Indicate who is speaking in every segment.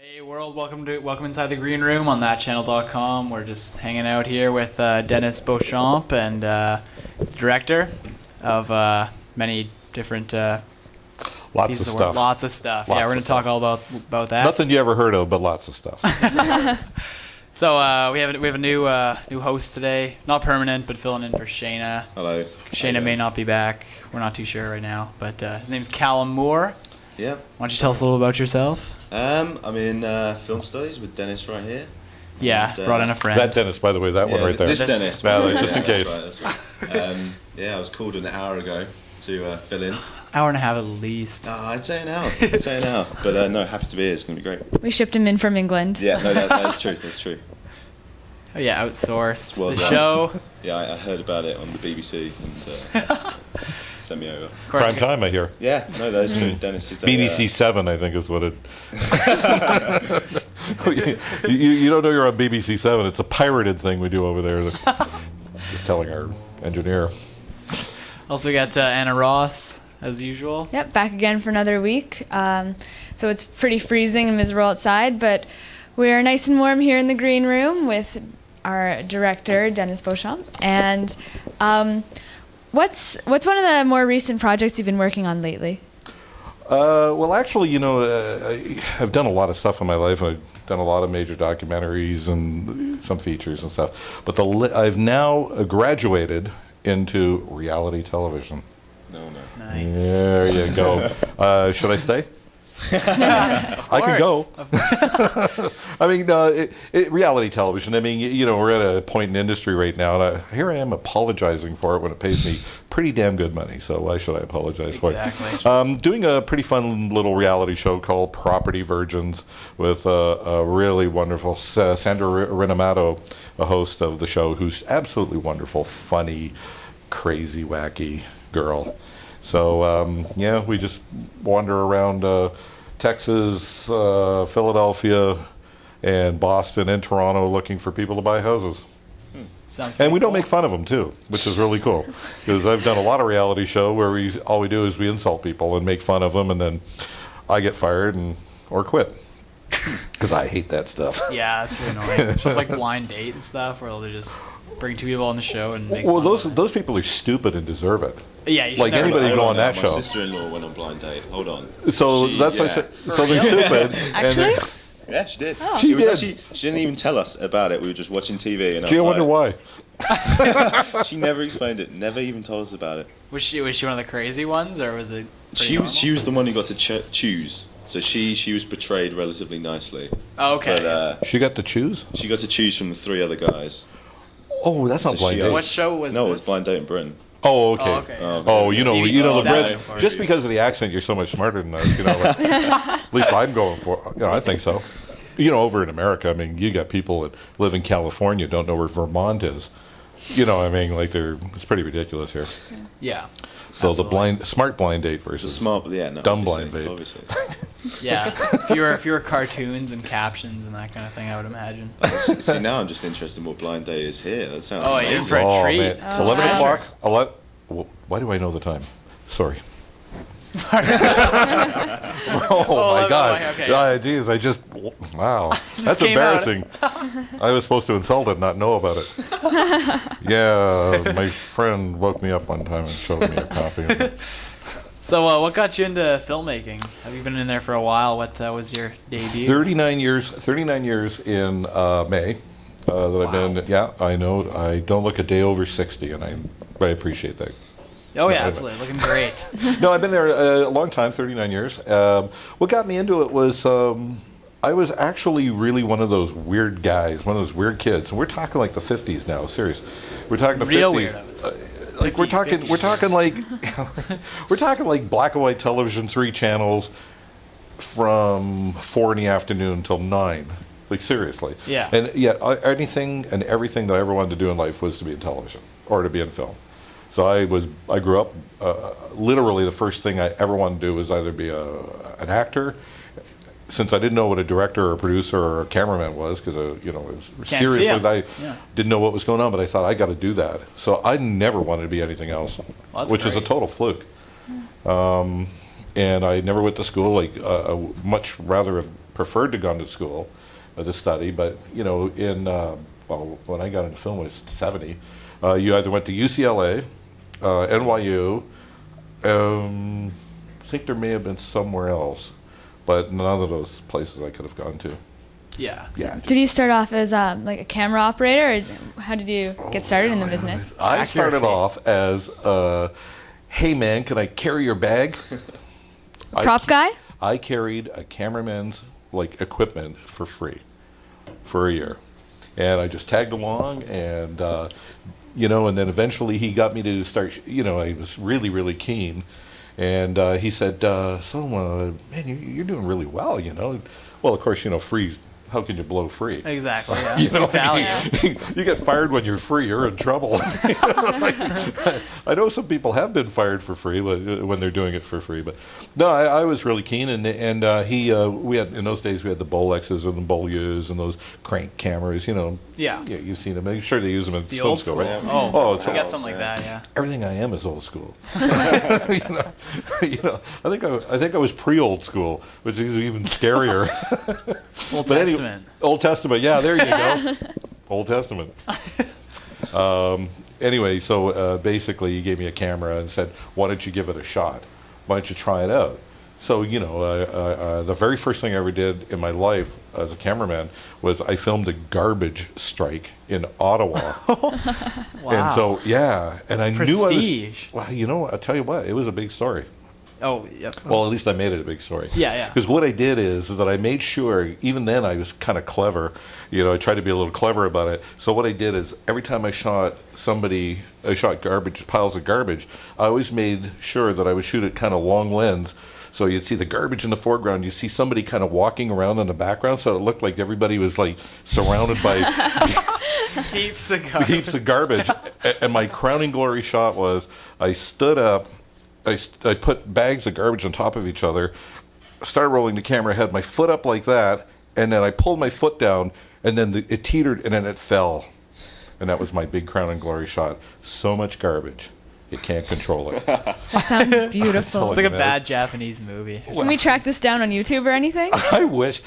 Speaker 1: Hey world, welcome inside the green room on thatchannel.com. We're just hanging out here with Dennis Beauchamp and director of many different
Speaker 2: Lots of stuff.
Speaker 1: Lots of stuff.
Speaker 2: Lots
Speaker 1: Yeah, we're going
Speaker 2: of
Speaker 1: to talk
Speaker 2: stuff.
Speaker 1: all about that.
Speaker 2: Nothing you ever heard of, but lots of stuff.
Speaker 1: So we have a new host today. Not permanent, but filling in for Shayna.
Speaker 3: Hello.
Speaker 1: Shayna may not be back. We're not too sure right now, but his name's Callum Moore.
Speaker 3: Yeah.
Speaker 1: Why don't you tell us a little about yourself?
Speaker 3: I'm in film studies with Dennis right here.
Speaker 1: Yeah,
Speaker 3: And,
Speaker 1: brought in a friend.
Speaker 2: That Dennis, by the way, that one right there.
Speaker 3: This Dennis.
Speaker 2: No, just in
Speaker 3: Yeah,
Speaker 2: case.
Speaker 3: That's right. Yeah, I was called an hour ago to fill in.
Speaker 1: Hour and a half at least.
Speaker 3: I'd say an hour. But no, happy to be here. It's going to be great.
Speaker 4: We shipped him in from England.
Speaker 3: Yeah, no, that's true. That's true.
Speaker 1: Oh yeah, outsourced
Speaker 3: Well
Speaker 1: the
Speaker 3: done.
Speaker 1: show.
Speaker 3: Yeah, I heard about it on the BBC and sent me over.
Speaker 2: Prime time, I hear.
Speaker 3: Yeah, no, that is true. Dennis is a,
Speaker 2: BBC 7, I think, is what it... you don't know you're on BBC 7. It's a pirated thing we do over there. Just telling our engineer.
Speaker 1: Also got Anna Ross, as usual.
Speaker 4: Yep, back again for another week. So it's pretty freezing and miserable outside, but we're nice and warm here in the green room with our director, Dennis Beauchamp. And what's one of the more recent projects you've been working on lately?
Speaker 2: Well, actually, I've done a lot of stuff in my life. I've done a lot of major documentaries and some features and stuff. But I've now graduated into reality television.
Speaker 3: No.
Speaker 1: Nice.
Speaker 2: There you go. Should I stay? I can go. I mean, reality television. I mean, we're at a point in industry right now, and here I am apologizing for it when it pays me pretty damn good money. So why should I apologize for it?
Speaker 1: Exactly.
Speaker 2: Doing a pretty fun little reality show called Property Virgins with a really wonderful Sandra Renamato, a host of the show, who's absolutely wonderful, funny, crazy, wacky girl. So, we just wander around Texas, Philadelphia, and Boston and Toronto looking for people to buy houses.
Speaker 1: Sounds
Speaker 2: And we don't
Speaker 1: cool.
Speaker 2: make fun of them, too, which is really cool. Because I've done a lot of reality show where all we do is we insult people and make fun of them, and then I get fired or quit. Because I hate that stuff.
Speaker 1: Yeah, that's really annoying. Shows like Blind Date and stuff, where they just bring two people on the show and make
Speaker 2: Well,
Speaker 1: fun of
Speaker 2: those people are stupid and deserve it.
Speaker 1: Yeah, you should
Speaker 2: like
Speaker 1: never
Speaker 2: anybody
Speaker 1: say
Speaker 2: go
Speaker 1: that.
Speaker 2: on that
Speaker 3: My
Speaker 2: show.
Speaker 3: sister-in-law went on blind date. Hold on.
Speaker 2: So that's why I said. So they're stupid.
Speaker 4: Actually?
Speaker 3: Yeah, she did.
Speaker 4: Oh.
Speaker 2: She
Speaker 3: It was
Speaker 2: did.
Speaker 3: Actually, she didn't even tell us about it. We were just watching TV, and
Speaker 2: Gee, I wonder why.
Speaker 3: She never explained it. Never even told us about it.
Speaker 1: Was she one of the crazy ones, or was it?
Speaker 3: She was the one who got to choose. So she was portrayed relatively nicely.
Speaker 1: Oh, okay.
Speaker 3: But
Speaker 2: She got to choose?
Speaker 3: she got to choose from the three other guys.
Speaker 2: Oh, that's not
Speaker 3: So
Speaker 2: blind
Speaker 3: she-
Speaker 2: date.
Speaker 1: What show was
Speaker 3: No, it
Speaker 1: this?
Speaker 3: was Blind Date in Britain.
Speaker 2: Oh, okay.
Speaker 1: Oh, okay.
Speaker 2: Oh, you know the
Speaker 1: BBC
Speaker 2: Brits.
Speaker 1: Seven.
Speaker 2: Just because of the accent, you're so much smarter than us. At least I'm going for. I think so. Over in America, I mean, you got people that live in California don't know where Vermont is. I mean, it's pretty ridiculous here.
Speaker 1: Yeah.
Speaker 2: So
Speaker 1: Absolutely.
Speaker 2: the smart blind date versus
Speaker 3: Smart, yeah, no.
Speaker 2: dumb
Speaker 3: obviously,
Speaker 2: blind date.
Speaker 3: Obviously.
Speaker 1: Yeah. fewer cartoons and captions and that kind of thing, I would imagine.
Speaker 3: See, now I'm just interested in what Blind Date is here. That sounds
Speaker 1: Oh,
Speaker 3: amazing.
Speaker 1: you're for a treat.
Speaker 2: Man.
Speaker 4: Oh,
Speaker 2: 11
Speaker 4: wow.
Speaker 2: o'clock. Why do I know the time? Sorry. Oh my
Speaker 1: 11,
Speaker 2: God!
Speaker 1: okay.
Speaker 2: Geez, wow, that's
Speaker 1: came out.
Speaker 2: embarrassing. I was supposed to insult it, not know about it. Yeah, my friend woke me up one time and showed me a copy of it.
Speaker 1: So, what got you into filmmaking? Have you been in there for a while? What was your debut?
Speaker 2: 39 years in May that I've been. Yeah, I know. I don't look a day over 60, and I appreciate that.
Speaker 1: Oh yeah, absolutely, looking great.
Speaker 2: No, I've been there a long time, 39 years. What got me into it was I was actually really one of those weird guys, one of those weird kids. And we're talking like the 50s now, serious. We're talking the
Speaker 1: Real
Speaker 2: 50s.
Speaker 1: weirdos.
Speaker 2: Like we're talking like black and white television, 3 channels from 4 in the afternoon until 9. Like seriously.
Speaker 1: Yeah.
Speaker 2: And yet anything and everything that I ever wanted to do in life was to be in television or to be in film. So I grew up, literally the first thing I ever wanted to do was either be an actor, since I didn't know what a director or a producer or a cameraman was, because, seriously, I didn't know what was going on, but I thought, I got to do that. So I never wanted to be anything else,
Speaker 1: Well, that's
Speaker 2: which is a
Speaker 1: great.
Speaker 2: total fluke. And I never went to school. Much rather have preferred to go to school to study, but when I got into film, it was 70. You either went to UCLA, NYU. I think there may have been somewhere else, but none of those places I could have gone to.
Speaker 1: Yeah.
Speaker 2: Yeah.
Speaker 4: Did you start off as like a camera operator, or how did you get started in the business?
Speaker 2: I started
Speaker 1: Accuracy.
Speaker 2: off as, hey man, can I carry your bag?
Speaker 4: Prop guy?
Speaker 2: I carried a cameraman's equipment for free for a year, and I just tagged along, and and then eventually he got me to start. I was really, really keen, and he said, "So, man, you're doing really well, Well, of course, free. How can you blow free?
Speaker 1: Exactly. Yeah. Value.
Speaker 2: You get fired when you're free, you're in trouble. I know some people have been fired for free when they're doing it for free, but no, I was really keen, and we had in those days we had the Bolexes and the Beauchamps and those crank cameras,
Speaker 1: Yeah.
Speaker 2: Yeah, you've seen them. I'm sure they use them in
Speaker 1: The
Speaker 2: film
Speaker 1: old
Speaker 2: school,
Speaker 1: school.
Speaker 2: right?
Speaker 1: Oh,
Speaker 2: it's
Speaker 1: I got
Speaker 2: old.
Speaker 1: something like that. Yeah.
Speaker 2: Everything I am is old school. I think I was pre-old school, which is even scarier.
Speaker 1: Old
Speaker 2: But anyway,
Speaker 1: Testament.
Speaker 2: Old Testament, yeah, there you go. Old Testament. Anyway, so basically, he gave me a camera and said, "Why don't you give it a shot? Why don't you try it out?" So the very first thing I ever did in my life as a cameraman was I filmed a garbage strike in Ottawa.
Speaker 1: Wow.
Speaker 2: And so and I knew I was.
Speaker 1: Prestige.
Speaker 2: Well, I'll tell you what, it was a big story.
Speaker 1: Oh, yep.
Speaker 2: Well, at least I made it a big story.
Speaker 1: Yeah.
Speaker 2: Because what I did is that I made sure, even then I was kind of clever. I tried to be a little clever about it. So what I did is every time I shot piles of garbage, I always made sure that I would shoot it kind of long lens. So you'd see the garbage in the foreground. You see somebody kind of walking around in the background. So it looked like everybody was surrounded by
Speaker 1: Heaps of garbage.
Speaker 2: heaps of garbage. And my crowning glory shot was I stood up. I put bags of garbage on top of each other, started rolling the camera, had my foot up like that, and then I pulled my foot down, and then it teetered, and then it fell. And that was my big crown and glory shot. So much garbage, you can't control it.
Speaker 4: That sounds beautiful.
Speaker 1: It's like a bad Japanese movie.
Speaker 4: Can we track this down on YouTube or anything?
Speaker 2: I wish.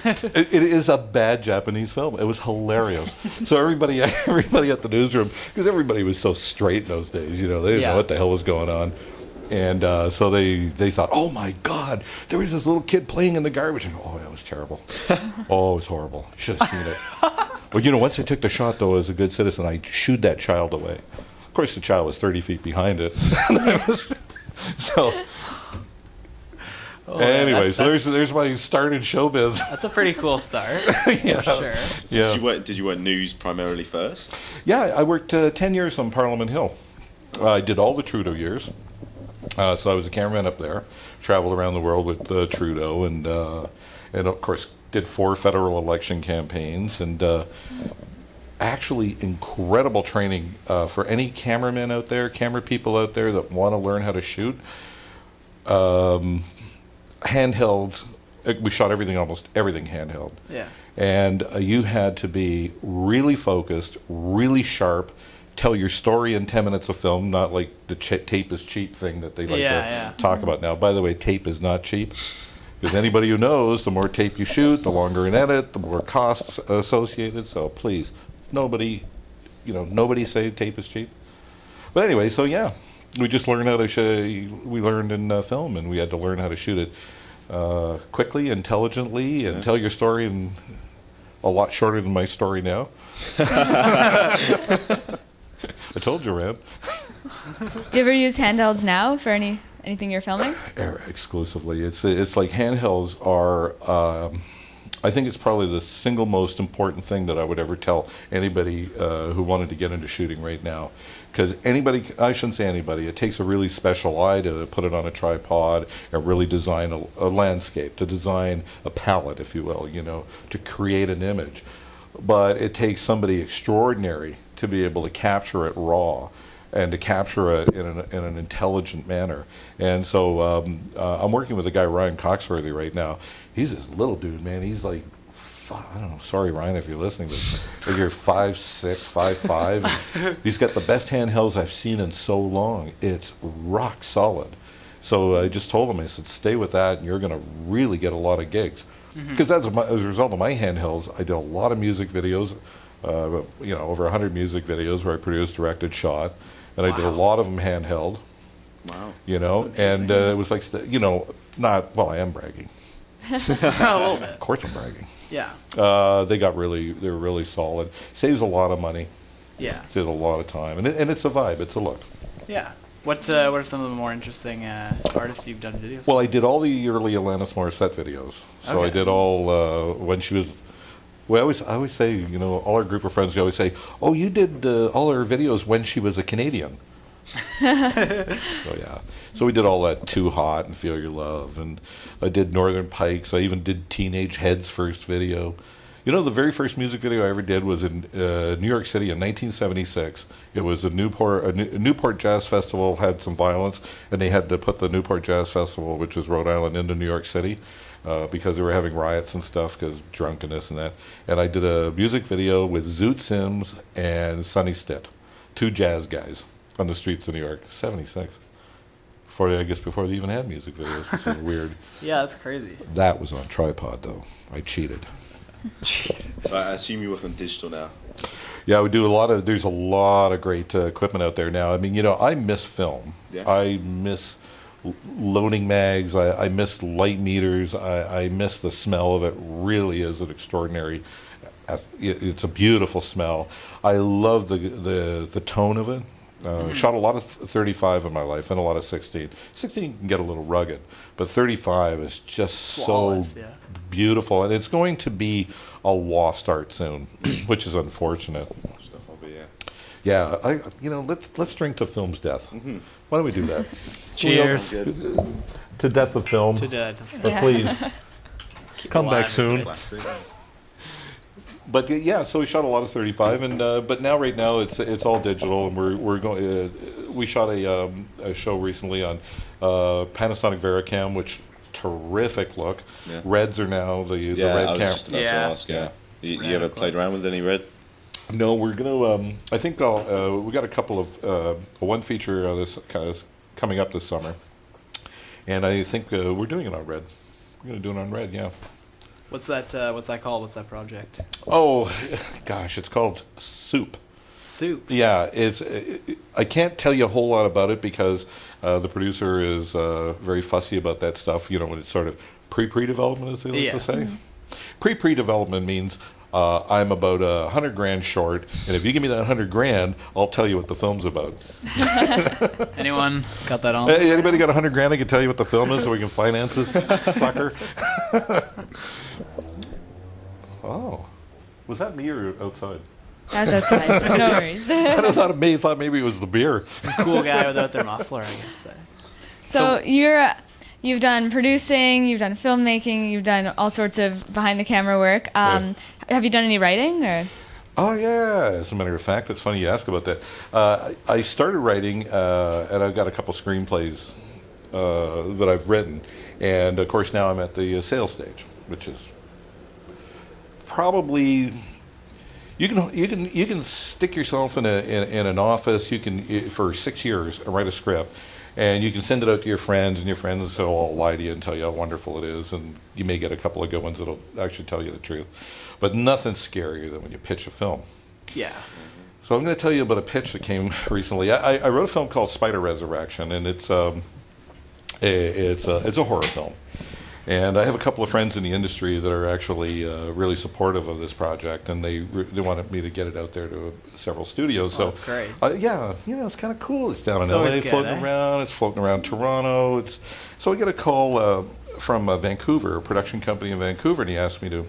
Speaker 2: It is a bad Japanese film. It was hilarious. So everybody at the newsroom, because everybody was so straight in those days, they didn't know what the hell was going on. And so they thought, oh my God, there was this little kid playing in the garbage. And oh, that was terrible. Oh, it was horrible. You should have seen it. Well, once I took the shot, though, as a good citizen, I shooed that child away. Of course, the child was 30 feet behind it. Anyway, there's my start in showbiz.
Speaker 1: That's a pretty cool start.
Speaker 2: Yeah.
Speaker 1: For sure.
Speaker 2: Yeah.
Speaker 3: Did you work news primarily first?
Speaker 2: Yeah, I worked 10 years on Parliament Hill. I did all the Trudeau years. So I was a cameraman up there, traveled around the world with Trudeau, and of course did 4 federal election campaigns, and actually incredible training for any cameraman out there, camera people out there that want to learn how to shoot. Handhelds, we shot almost everything handheld.
Speaker 1: Yeah.
Speaker 2: And you had to be really focused, really sharp, tell your story in 10 minutes of film, not like the tape is cheap thing that they like to talk about now. By the way, tape is not cheap, because anybody who knows, the more tape you shoot, the longer an edit, the more costs associated. So please, nobody say tape is cheap. But anyway, so yeah, we just learned how to we learned in film, and we had to learn how to shoot it quickly, intelligently, and tell your story in a lot shorter than my story now. I told you, Rand.
Speaker 4: Do you ever use handhelds now for anything you're filming?
Speaker 2: Exclusively. It's like handhelds are. I think it's probably the single most important thing that I would ever tell anybody who wanted to get into shooting right now. Because I shouldn't say anybody, it takes a really special eye to put it on a tripod and really design a landscape, to design a palette, if you will, to create an image. But it takes somebody extraordinary to be able to capture it raw and to capture it in an intelligent manner. And so I'm working with a guy, Ryan Coxworthy, right now. He's this little dude, man. He's like, I don't know, sorry, Ryan, if you're listening, but you're 5'6", 5'5". He's got the best handhelds I've seen in so long. It's rock solid. So I just told him, I said, stay with that, and you're going to really get a lot of gigs. Because as a result of my handhelds, I did a lot of music videos, over 100 music videos where I produced, directed, shot, and I did a lot of them handheld.
Speaker 3: Wow.
Speaker 2: And it was like, I am bragging.
Speaker 1: A little bit.
Speaker 2: Of course I'm bragging.
Speaker 1: Yeah.
Speaker 2: They were really solid. Saves a lot of money.
Speaker 1: Yeah.
Speaker 2: Saves a lot of time, and it's a vibe. It's a look.
Speaker 1: Yeah. What are some of the more interesting artists you've done videos with?
Speaker 2: Well, I did all the early Alanis Morissette videos. So I
Speaker 1: Okay.
Speaker 2: did all when she was. Well, I always say, all our group of friends, we always say, "Oh, you did all our videos when she was a Canadian." So we did all that Too Hot and Feel Your Love, and I did Northern Pikes. I even did Teenage Head's first video. The very first music video I ever did was in New York City in 1976. It was a Newport Jazz Festival had some violence, and they had to put the Newport Jazz Festival, which is Rhode Island, into New York City because they were having riots and stuff because drunkenness and that. And I did a music video with Zoot Sims and Sonny Stitt, two jazz guys on the streets of New York. 76. Before they even had music videos, which is weird.
Speaker 1: Yeah, that's crazy.
Speaker 2: That was on tripod, though. I cheated.
Speaker 3: I assume you work on digital now.
Speaker 2: Yeah, we do there's a lot of great equipment out there now. I mean, I miss film.
Speaker 3: Yeah.
Speaker 2: I miss loading mags. I miss light meters. I miss the smell of it. Really is an extraordinary. It's a beautiful smell. I love the tone of it. Shot a lot of 35 in my life and a lot of 16. 16 can get a little rugged, but 35 is just
Speaker 1: Flawless,
Speaker 2: so
Speaker 1: yeah.
Speaker 2: beautiful, and it's going to be a lost art soon, which is unfortunate. Yeah, let's drink to film's death.
Speaker 3: Mm-hmm.
Speaker 2: Why don't we do that?
Speaker 1: Cheers.
Speaker 2: To death of film.
Speaker 1: To death.
Speaker 2: But please come back
Speaker 1: alive
Speaker 2: soon. But so we shot a lot of 35, and but right now it's all digital, and we're going. We shot a show recently on Panasonic Vericam, which terrific look.
Speaker 3: Yeah.
Speaker 2: Reds are now the
Speaker 3: I
Speaker 2: red
Speaker 3: was
Speaker 2: camera.
Speaker 3: just about to
Speaker 1: Yeah.
Speaker 3: ask. Yeah. You
Speaker 1: Red,
Speaker 3: ever
Speaker 1: of
Speaker 3: played
Speaker 1: course.
Speaker 3: around with any red?
Speaker 2: No, we're gonna. I think we got a couple of one feature this coming up this summer, and I think we're doing it on red. We're gonna do it on red. Yeah.
Speaker 1: What's that called? What's that project?
Speaker 2: Oh, gosh, it's called Soup.
Speaker 1: Soup.
Speaker 2: Yeah, I can't tell you a whole lot about it because the producer is very fussy about that stuff. When it's sort of pre-development, as they like to say.
Speaker 1: Mm-hmm.
Speaker 2: Pre-development means I'm about $100,000 short, and if you give me that $100,000, I'll tell you what the film's about.
Speaker 1: Anyone got that on?
Speaker 2: Hey, anybody got $100,000? I can tell you what the film is, so we can finance this sucker. Oh, was that me or outside?
Speaker 4: That's outside. No worries.
Speaker 2: I thought maybe it was the beer.
Speaker 1: Cool guy without their muffler, I guess.
Speaker 4: So you've done producing, you've done filmmaking, you've done all sorts of behind the camera work. Have you done any writing or?
Speaker 2: Oh yeah, as a matter of fact, it's funny you ask about that. I started writing, and I've got a couple screenplays that I've written, and of course now I'm at the sales stage, which is probably you can stick yourself in an office. You can for 6 years write a script, and you can send it out to your friends, and your friends will all lie to you and tell you how wonderful it is, and you may get a couple of good ones that'll actually tell you the truth. But nothing's scarier than when you pitch a film.
Speaker 1: Yeah.
Speaker 2: So I'm going to tell you about a pitch that came recently. I wrote a film called Spider Resurrection, and it's a horror film. And I have a couple of friends in the industry that are actually really supportive of this project, and they wanted me to get it out there to several studios. So
Speaker 1: that's great.
Speaker 2: Yeah, it's kind of cool. It's down in
Speaker 1: It's
Speaker 2: LA,
Speaker 1: always good,
Speaker 2: floating
Speaker 1: eh?
Speaker 2: around. It's floating around Toronto. So I get a call from Vancouver, a production company in Vancouver, and he asked me to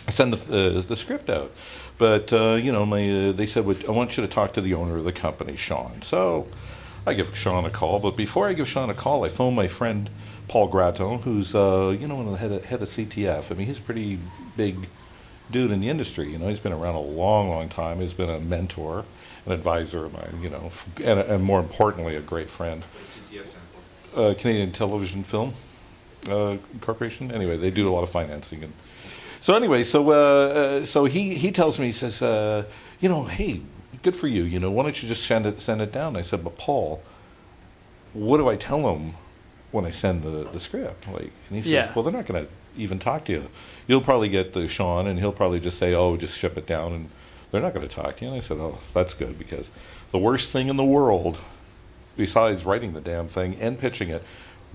Speaker 2: send the script out. But they said, I want you to talk to the owner of the company, Sean. So I give Sean a call. But before I give Sean a call, I phone my friend Paul Gratton, who's one of the head of CTF. I mean, he's a pretty big dude in the industry. He's been around a long, long time. He's been a mentor, an advisor of mine. And more importantly, a great friend.
Speaker 5: What does CTF stand for?
Speaker 2: Canadian Television Film Corporation. Anyway, they do a lot of financing. And so anyway, so he tells me, he says, hey, good for you. Why don't you just send it down? I said, but Paul, what do I tell them when I send the script? And he says,
Speaker 1: Yeah.
Speaker 2: well, they're not going to even talk to you. You'll probably get the Sean, and he'll probably just say, "Oh, just ship it down," and they're not going to talk to you. And I said, "Oh, that's good, because the worst thing in the world, besides writing the damn thing and pitching it,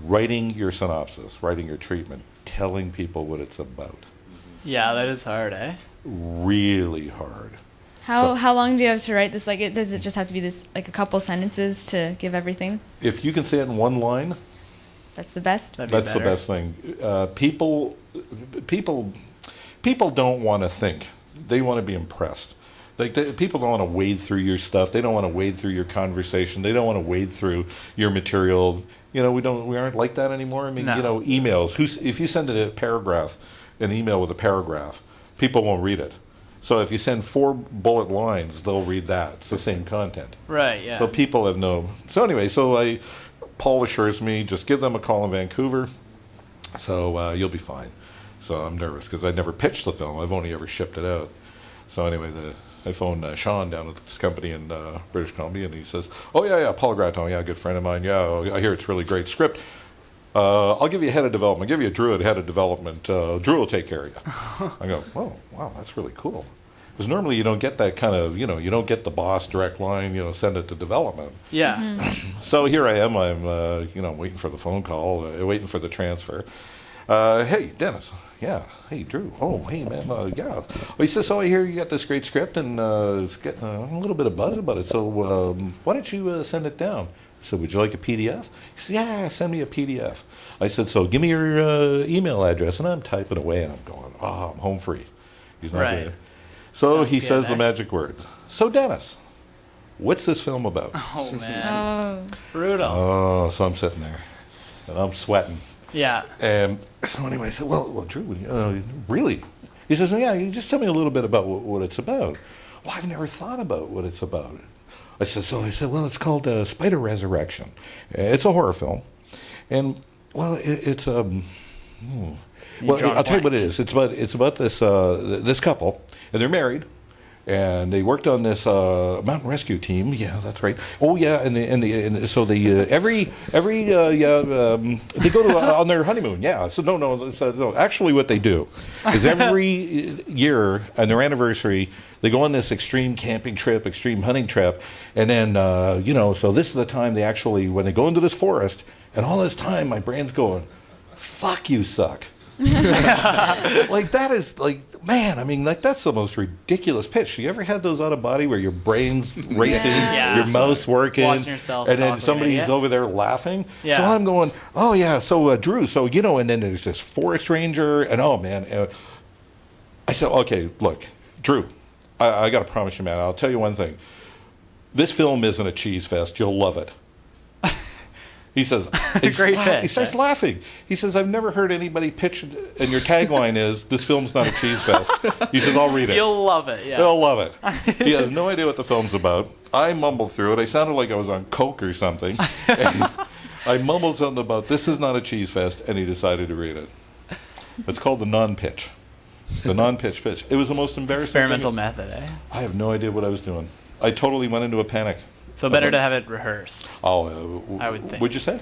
Speaker 2: writing your synopsis, writing your treatment, telling people what it's about,
Speaker 1: Yeah, that is hard, eh?
Speaker 2: really hard."
Speaker 4: How long do you have to write this? Like, does it just have to be this, like, a couple sentences to give everything?
Speaker 2: If you can say it in one line,
Speaker 4: That's the best?
Speaker 1: That'd be
Speaker 2: that's the
Speaker 1: better.
Speaker 2: best thing. People don't want to think; they want to be impressed. Like, people don't want to wade through your stuff. They don't want to wade through your conversation. They don't want to wade through your material. We aren't like that anymore. I mean,
Speaker 1: No.
Speaker 2: emails. If you send an email with a paragraph, people won't read it. So if you send 4 bullet lines, they'll read that. It's the same content.
Speaker 1: Right, yeah.
Speaker 2: So people have no. So anyway, Paul assures me, just give them a call in Vancouver, so you'll be fine. So I'm nervous because I never pitched the film. I've only ever shipped it out. So anyway, I phoned Sean down at this company in British Columbia, and he says, "Oh yeah, Paul Gratton, yeah, good friend of mine. Yeah, I hear it's a really great script. I'll give you a head of development. I'll give you a Drew at head of development. Drew will take care of you." I go, "Oh, wow, that's really cool." Because normally you don't get that kind of, you don't get the boss direct line, send it to development.
Speaker 1: Yeah.
Speaker 2: So here I am. I'm, waiting for the phone call, waiting for the transfer. Hey, Dennis. Yeah. Hey, Drew. Oh, hey, man. Yeah. Well, he says, "So I hear you got this great script, and it's getting a little bit of buzz about it. So why don't you send it down?" I said, "Would you like a PDF?" He said, "Yeah, send me a PDF." I said, "So give me your email address." And I'm typing away, and I'm going, "Oh, I'm home free." He's not
Speaker 1: Right.
Speaker 2: doing it. So
Speaker 1: Sounds
Speaker 2: he
Speaker 1: good,
Speaker 2: says
Speaker 1: eh?
Speaker 2: the magic words. "So, Dennis, what's this film about?"
Speaker 1: Oh, man.
Speaker 4: Oh.
Speaker 1: Brutal.
Speaker 2: Oh, so I'm sitting there, and I'm sweating.
Speaker 1: Yeah.
Speaker 2: And so anyway, I said, well, Drew, really?" He says, "Yeah, you just tell me a little bit about what it's about." "Well, I've never thought about what it's about." I said, "Well, it's called Spider Resurrection. It's a horror film, and it's
Speaker 1: drawn
Speaker 2: I'll tell you
Speaker 1: blank.
Speaker 2: what it is. It's about this couple, and they're married, and they worked on this mountain rescue team. Yeah, that's right. Oh yeah, so they every they go to on their honeymoon. Yeah. So no. Actually, what they do is every year on their anniversary, they go on this extreme camping trip, extreme hunting trip, and then so this is the time they actually, when they go into this forest, and all this time my brain's going, "Fuck, you suck." Like, that is, like, man, I mean, like, that's the most ridiculous pitch. You ever had those out of body where your brain's racing,
Speaker 1: Yeah.
Speaker 2: your mouth's working,
Speaker 1: Watching yourself
Speaker 2: and
Speaker 1: talk
Speaker 2: then
Speaker 1: like
Speaker 2: somebody's
Speaker 1: an idiot.
Speaker 2: over there laughing?
Speaker 1: Yeah.
Speaker 2: So I'm going, "Oh yeah, so Drew, so and then there's this forest ranger, and oh man." I said, "Okay, look, Drew, I got to promise you, man, I'll tell you one thing. This film isn't a cheese fest. You'll love it." He says,
Speaker 1: Great pitch,
Speaker 2: he starts
Speaker 1: eh?
Speaker 2: laughing. He says, "I've never heard anybody pitch," and your tagline is, "This film's not a cheese fest." He says, "I'll read it.
Speaker 1: You'll love it, yeah.
Speaker 2: They'll love it." He has no idea what the film's about. I mumbled through it. I sounded like I was on coke or something. And I mumbled something about, "This is not a cheese fest," and he decided to read it. It's called the non-pitch. The non-pitch pitch. It was the most embarrassing
Speaker 1: Experimental
Speaker 2: thing.
Speaker 1: method, eh?
Speaker 2: I have no idea what I was doing. I totally went into a panic.
Speaker 1: So better to have it rehearsed.
Speaker 2: Oh,
Speaker 1: I would think.
Speaker 2: Would you say?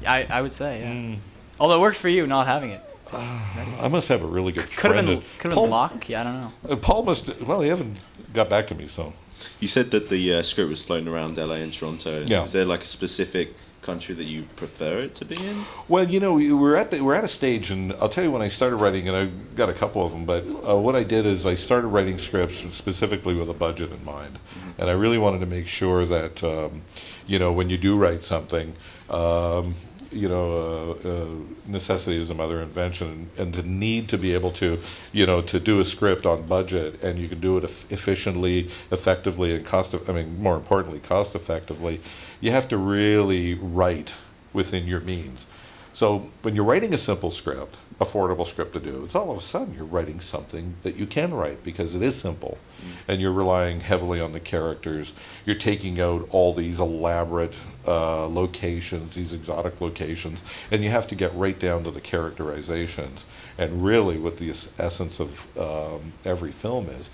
Speaker 1: I would say, yeah. Although it worked for you not having it.
Speaker 2: I must have a really good
Speaker 1: Could have
Speaker 2: friend.
Speaker 1: been luck. Yeah, I don't know.
Speaker 2: Paul must. Well, he haven't got back to me, so.
Speaker 3: You said that the script was floating around LA and Toronto.
Speaker 2: Yeah.
Speaker 3: Is there like a specific country that you prefer it to be in?
Speaker 2: Well, we're at a stage, and I'll tell you when I started writing, and I got a couple of them. But what I did is I started writing scripts specifically with a budget in mind, and I really wanted to make sure that when you do write something. Necessity is the mother of invention, and the need to be able to, to do a script on budget, and you can do it efficiently, effectively, and more importantly, cost effectively. You have to really write within your means. So when you're writing a simple script, affordable script to do, it's all of a sudden you're writing something that you can write because it is simple, and you're relying heavily on the characters. You're taking out all these elaborate locations, these exotic locations, and you have to get right down to the characterizations. And really what the essence of every film is,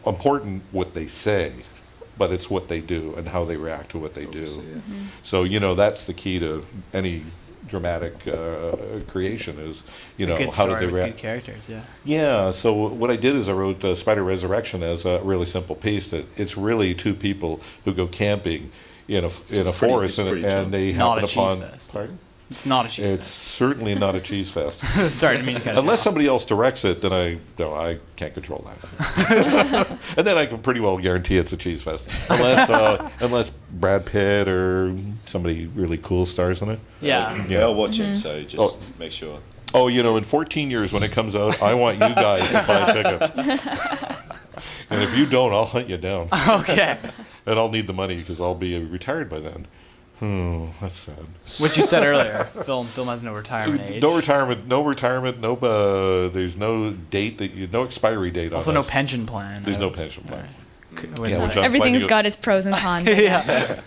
Speaker 2: important what they say, but it's what they do and how they react to what they do.
Speaker 3: Obviously, yeah.
Speaker 2: So, that's the key to any dramatic creation is,
Speaker 1: A good
Speaker 2: how did
Speaker 1: story
Speaker 2: they
Speaker 1: with
Speaker 2: react?
Speaker 1: good characters, yeah.
Speaker 2: Yeah, so what I did is I wrote Spider Resurrection as a really simple piece. That it's really two people who go camping in a forest,
Speaker 3: it's pretty
Speaker 2: and they
Speaker 1: Not
Speaker 2: happen
Speaker 1: a cheese
Speaker 2: upon.
Speaker 1: fest.
Speaker 2: Pardon?
Speaker 1: It's not a cheese
Speaker 2: It's certainly not a cheese fest.
Speaker 1: fest. Sorry, I didn't mean to cut it
Speaker 2: Unless
Speaker 1: off.
Speaker 2: somebody else directs it, then I can't control that. And then I can pretty well guarantee it's a cheese fest, unless Brad Pitt or somebody really cool stars in it.
Speaker 1: Yeah.
Speaker 3: Yeah, I'll watch it, so just make sure.
Speaker 2: Oh, in 14 years when it comes out, I want you guys to buy tickets. And if you don't, I'll hunt you down.
Speaker 1: Okay.
Speaker 2: And I'll need the money because I'll be retired by then. That's sad.
Speaker 1: What you said earlier, film has no retirement age.
Speaker 2: No retirement. There's no date no expiry date
Speaker 1: Also,
Speaker 2: on
Speaker 1: no
Speaker 2: us.
Speaker 1: pension plan.
Speaker 2: There's no pension plan.
Speaker 1: Yeah,
Speaker 2: which I'm
Speaker 4: Everything's
Speaker 2: finding-
Speaker 4: got its pros and cons. I guess.
Speaker 1: yeah.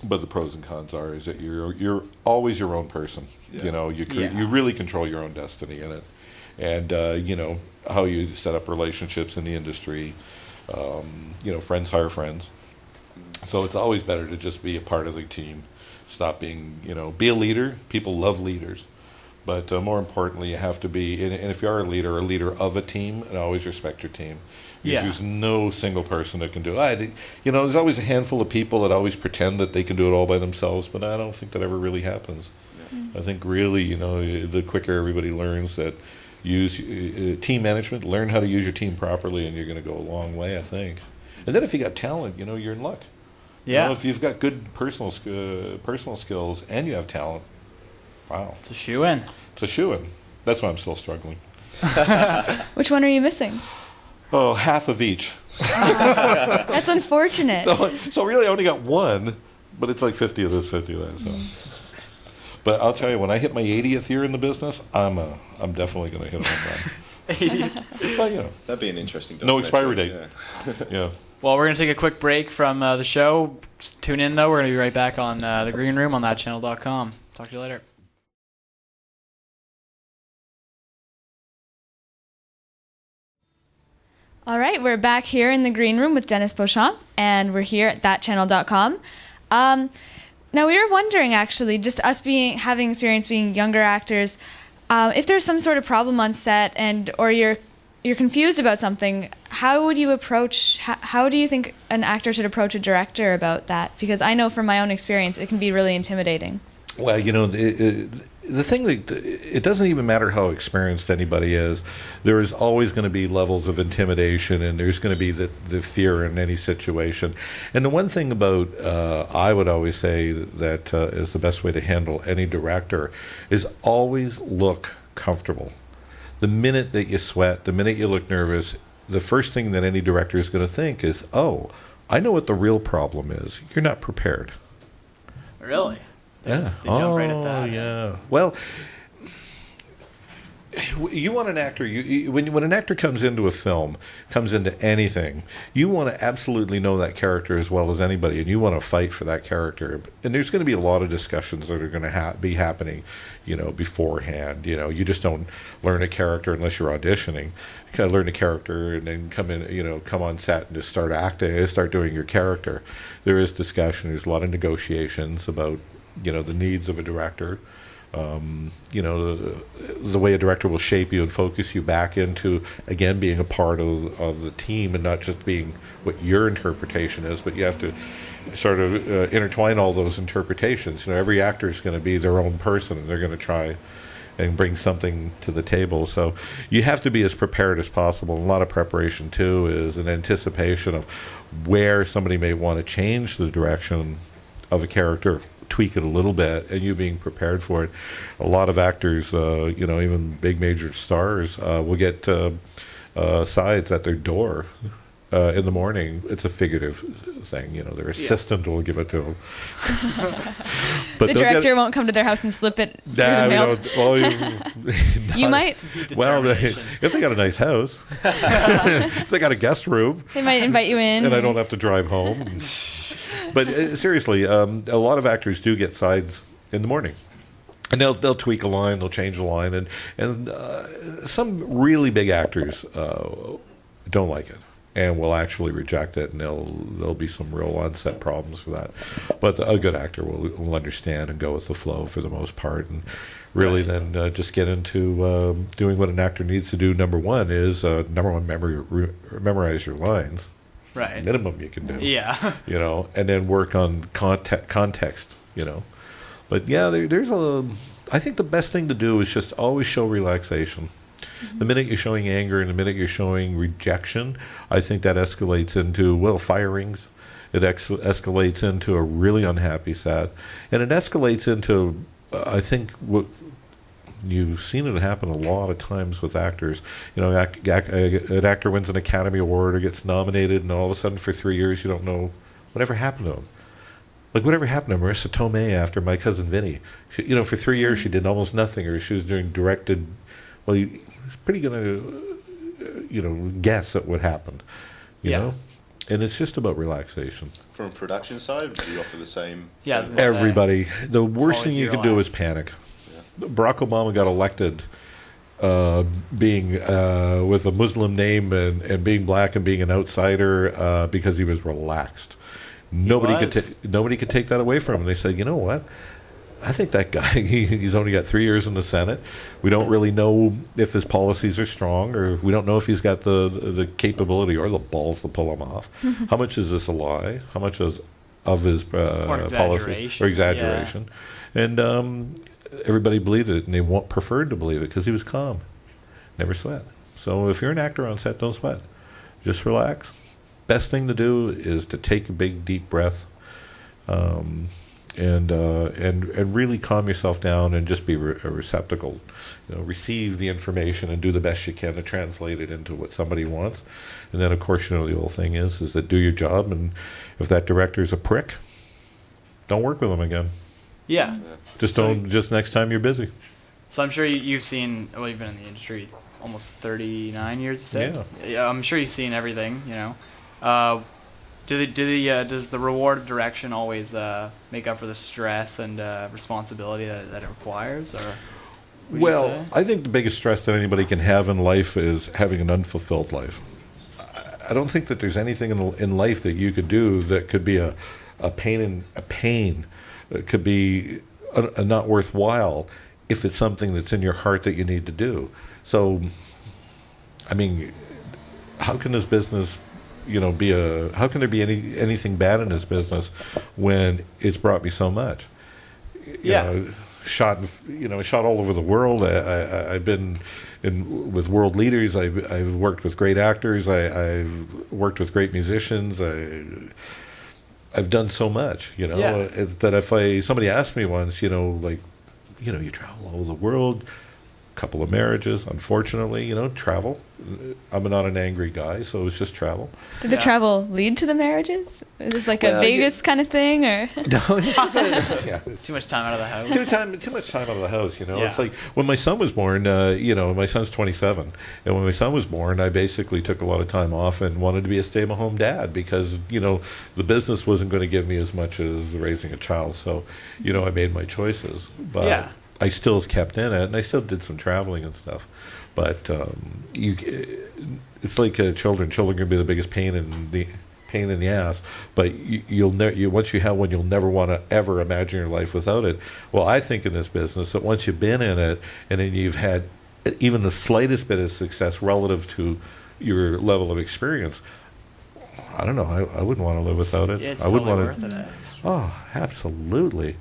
Speaker 2: But the pros and cons is that you're always your own person.
Speaker 3: Yeah.
Speaker 2: You really control your own destiny in it, and how you set up relationships in the industry. Friends hire friends. So it's always better to just be a part of the team. Stop being, be a leader. People love leaders. But more importantly, you have to be, and if you are a leader of a team, and always respect your team. Because
Speaker 1: Yeah.
Speaker 2: there's no single person that can do it. There's always a handful of people that always pretend that they can do it all by themselves, but I don't think that ever really happens. I think really, the quicker everybody learns that use team management, learn how to use your team properly, and you're going to go a long way, I think. And then if you got talent, you're in luck.
Speaker 1: Yeah.
Speaker 2: If you've got good personal skills and you have talent, wow,
Speaker 1: It's a shoe-in.
Speaker 2: it's a shoo-in. That's why I'm still struggling.
Speaker 4: Which one are you missing?
Speaker 2: Oh, half of each.
Speaker 4: That's unfortunate.
Speaker 2: So really, I only got one, but it's like 50 of this, 50 of that. So, but I'll tell you, when I hit my 80th year in the business, I'm definitely going to hit a home run. Well,
Speaker 3: That'd be an interesting.
Speaker 2: No expiry
Speaker 3: documentary,
Speaker 2: date. Yeah.
Speaker 1: Well, we're going to take a quick break from the show. Just tune in, though. We're going to be right back on the Green Room on thatchannel.com. Talk to you later.
Speaker 4: All right, we're back here in the green room with Dennis Beauchamp, and we're here at thatchannel.com. Now, we were wondering, actually, just us having experience being younger actors, if there's some sort of problem on set or you're confused about something, how would you approach, how do you think an actor should approach a director about that? Because I know from my own experience, it can be really intimidating.
Speaker 2: Well, the thing that it doesn't even matter how experienced anybody is. There is always going to be levels of intimidation, and there's going to be the fear in any situation. And the one thing about I would always say that is the best way to handle any director is always look comfortable. The minute that you sweat, the minute you look nervous, the first thing that any director is going to think is, "Oh, I know what the real problem is. You're not prepared."
Speaker 1: Really? They
Speaker 2: Yeah.
Speaker 1: just- they jump right at that.
Speaker 2: Yeah. Well, you want an actor. When an actor comes into a film, comes into anything, you want to absolutely know that character as well as anybody, and you want to fight for that character. And there's going to be a lot of discussions that are going to be happening, beforehand. You just don't learn a character unless you're auditioning. You kind of learn a character and then come on set and just start acting, start doing your character. There is discussion. There's a lot of negotiations about the needs of a director. The way a director will shape you and focus you back into, again, being a part of the team and not just being what your interpretation is, but you have to sort of intertwine all those interpretations. Every actor is going to be their own person, and they're going to try and bring something to the table. So you have to be as prepared as possible. A lot of preparation, too, is an anticipation of where somebody may want to change the direction of a character, tweak it a little bit, and you being prepared for it. A lot of actors, even big major stars, will get sides at their door in the morning. It's a figurative thing, their assistant will give it to them. But
Speaker 4: The director won't come to their house and slip it through the mail. You might.
Speaker 2: Well, if they got a nice house, if they got a guest room,
Speaker 4: They might invite you in.
Speaker 2: and I don't have to drive home. But seriously, a lot of actors do get sides in the morning, and they'll tweak a line, they'll change a line, and some really big actors don't like it. and will actually reject it, and there'll be some real on-set problems for that. But a good actor will understand and go with the flow for the most part, and really then just get into doing what an actor needs to do. Number one, memorize your lines.
Speaker 1: Right.
Speaker 2: Minimum you can do.
Speaker 1: Yeah.
Speaker 2: And then work on context. But yeah, I think the best thing to do is just always show relaxation. The minute you're showing anger and the minute you're showing rejection, I think that escalates into, firings. It escalates into a really unhappy set. And it escalates into, I think, what you've seen it happen a lot of times with actors. An actor wins an Academy Award or gets nominated, and all of a sudden for 3 years you don't know whatever happened to him. Like whatever happened to Marissa Tomei after My Cousin Vinny. She, for 3 years she did almost nothing, or she was doing directed. Well, you was pretty gonna, guess at what happened. You know, and it's just about relaxation.
Speaker 3: From a production side, do you offer the same?
Speaker 1: Yeah,
Speaker 3: same
Speaker 2: everybody. The worst
Speaker 1: Always
Speaker 2: thing you can do is panic. Yeah. Barack Obama got elected being with a Muslim name and being black and being an outsider because he was relaxed. Nobody could take that away from him. And they said, you know what? I think that guy, he's only got 3 years in the Senate. We don't really know if his policies are strong, or we don't know if he's got the capability or the balls to pull them off. How much is this a lie? How much is of his policy or exaggeration? Yeah. And everybody believed it, and they preferred to believe it because he was calm, never sweat. So if you're an actor on set, don't sweat. Just relax. Best thing to do is to take a big, deep breath. And really calm yourself down and just be a receptacle. Receive the information and do the best you can to translate it into what somebody wants. And then, of course, the whole thing is that do your job. And if that director's a prick, don't work with them again.
Speaker 1: Yeah.
Speaker 2: Just next time you're busy.
Speaker 1: So I'm sure you've seen. Well, you've been in the industry almost 39 years. You said. Yeah. I'm sure you've seen everything. Does the reward of direction always make up for the stress and responsibility that it requires? Or
Speaker 2: well, I think the biggest stress that anybody can have in life is having an unfulfilled life. I don't think that there's anything in life that you could do that could be a pain. It could be a not worthwhile if it's something that's in your heart that you need to do. So, I mean, how can this business how can there be anything bad in this business when it's brought me so much? Shot all over the world. I've been with world leaders. I've worked with great actors. I've worked with great musicians. I've done so much, that if somebody asked me once, you travel all over the world. Couple of marriages, unfortunately, travel. I'm not an angry guy, so it's just travel.
Speaker 4: Did the travel lead to the marriages? Is this like a Vegas kind of thing, or?
Speaker 2: No, it's just
Speaker 1: too much time out of the house.
Speaker 2: Too much time out of the house. It's like when my son was born. My son's 27, and when my son was born, I basically took a lot of time off and wanted to be a stay-at-home dad because the business wasn't going to give me as much as raising a child. So, I made my choices, but. Yeah. I still kept in it, and I still did some traveling and stuff. But it's like children. Children can be the biggest pain in the ass. But once you have one, you'll never want to ever imagine your life without it. Well, I think in this business that once you've been in it, and then you've had even the slightest bit of success relative to your level of experience, I don't know. I wouldn't want to live without it.
Speaker 1: It's
Speaker 2: I wouldn't
Speaker 1: totally
Speaker 2: want
Speaker 1: worth
Speaker 2: to.
Speaker 1: it.
Speaker 2: Oh, absolutely.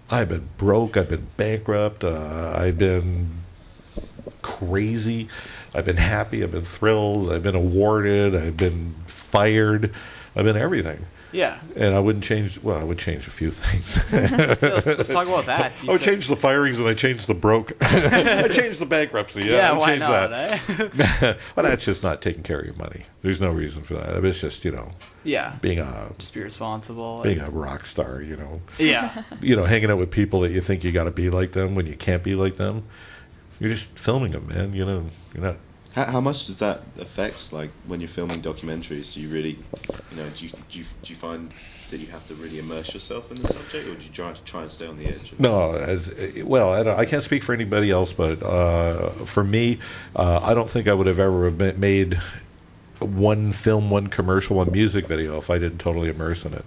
Speaker 2: I've been broke. I've been bankrupt. I've been crazy. I've been happy. I've been thrilled. I've been awarded. I've been fired. I've been everything.
Speaker 1: Yeah.
Speaker 2: And I wouldn't change. Well, I would change a few things.
Speaker 1: Let's talk about that.
Speaker 2: I would change the firings, and I changed the broke. I changed the bankruptcy. Yeah,
Speaker 1: why
Speaker 2: change
Speaker 1: not?
Speaker 2: That. Well, that's just not taking care of your money. There's no reason for that. It's just being
Speaker 1: just be responsible.
Speaker 2: Being a rock star.
Speaker 1: Yeah.
Speaker 2: Hanging out with people that you think you got to be like them when you can't be like them. You're just filming them, man. You're not.
Speaker 3: How much does that affect, like, when you're filming documentaries? Do you really, do you find that you have to really immerse yourself in the subject, or do you try and stay on the edge?
Speaker 2: No, I can't speak for anybody else, but for me, I don't think I would have ever made one film, one commercial, one music video if I didn't totally immerse in it.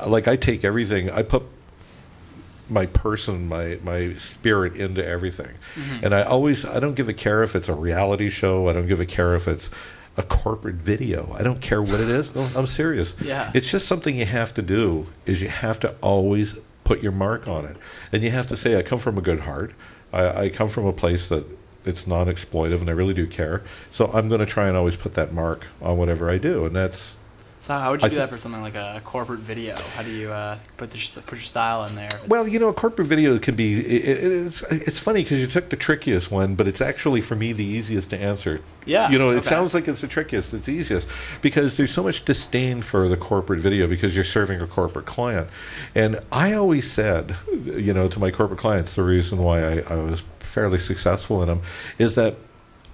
Speaker 2: Like I take everything, I put my person, my spirit into everything. And I don't give a care if it's a reality show. I don't give a care if it's a corporate video. I don't care what it is. No, I'm serious.
Speaker 1: Yeah.
Speaker 2: It's just something you have to do, is you have to always put your mark on it. And you have to say, I come from a good heart. I come from a place that it's non-exploitive, and I really do care. So I'm going to try and always put that mark on whatever I do. And that's...
Speaker 1: So how would you do that for something like a corporate video? How do you put your style in there?
Speaker 2: Well, a corporate video can be... It's funny because you took the trickiest one, but it's actually, for me, the easiest to answer.
Speaker 1: Yeah.
Speaker 2: It sounds like it's the trickiest. It's easiest because there's so much disdain for the corporate video because you're serving a corporate client. And I always said, to my corporate clients, the reason why I was fairly successful in them is that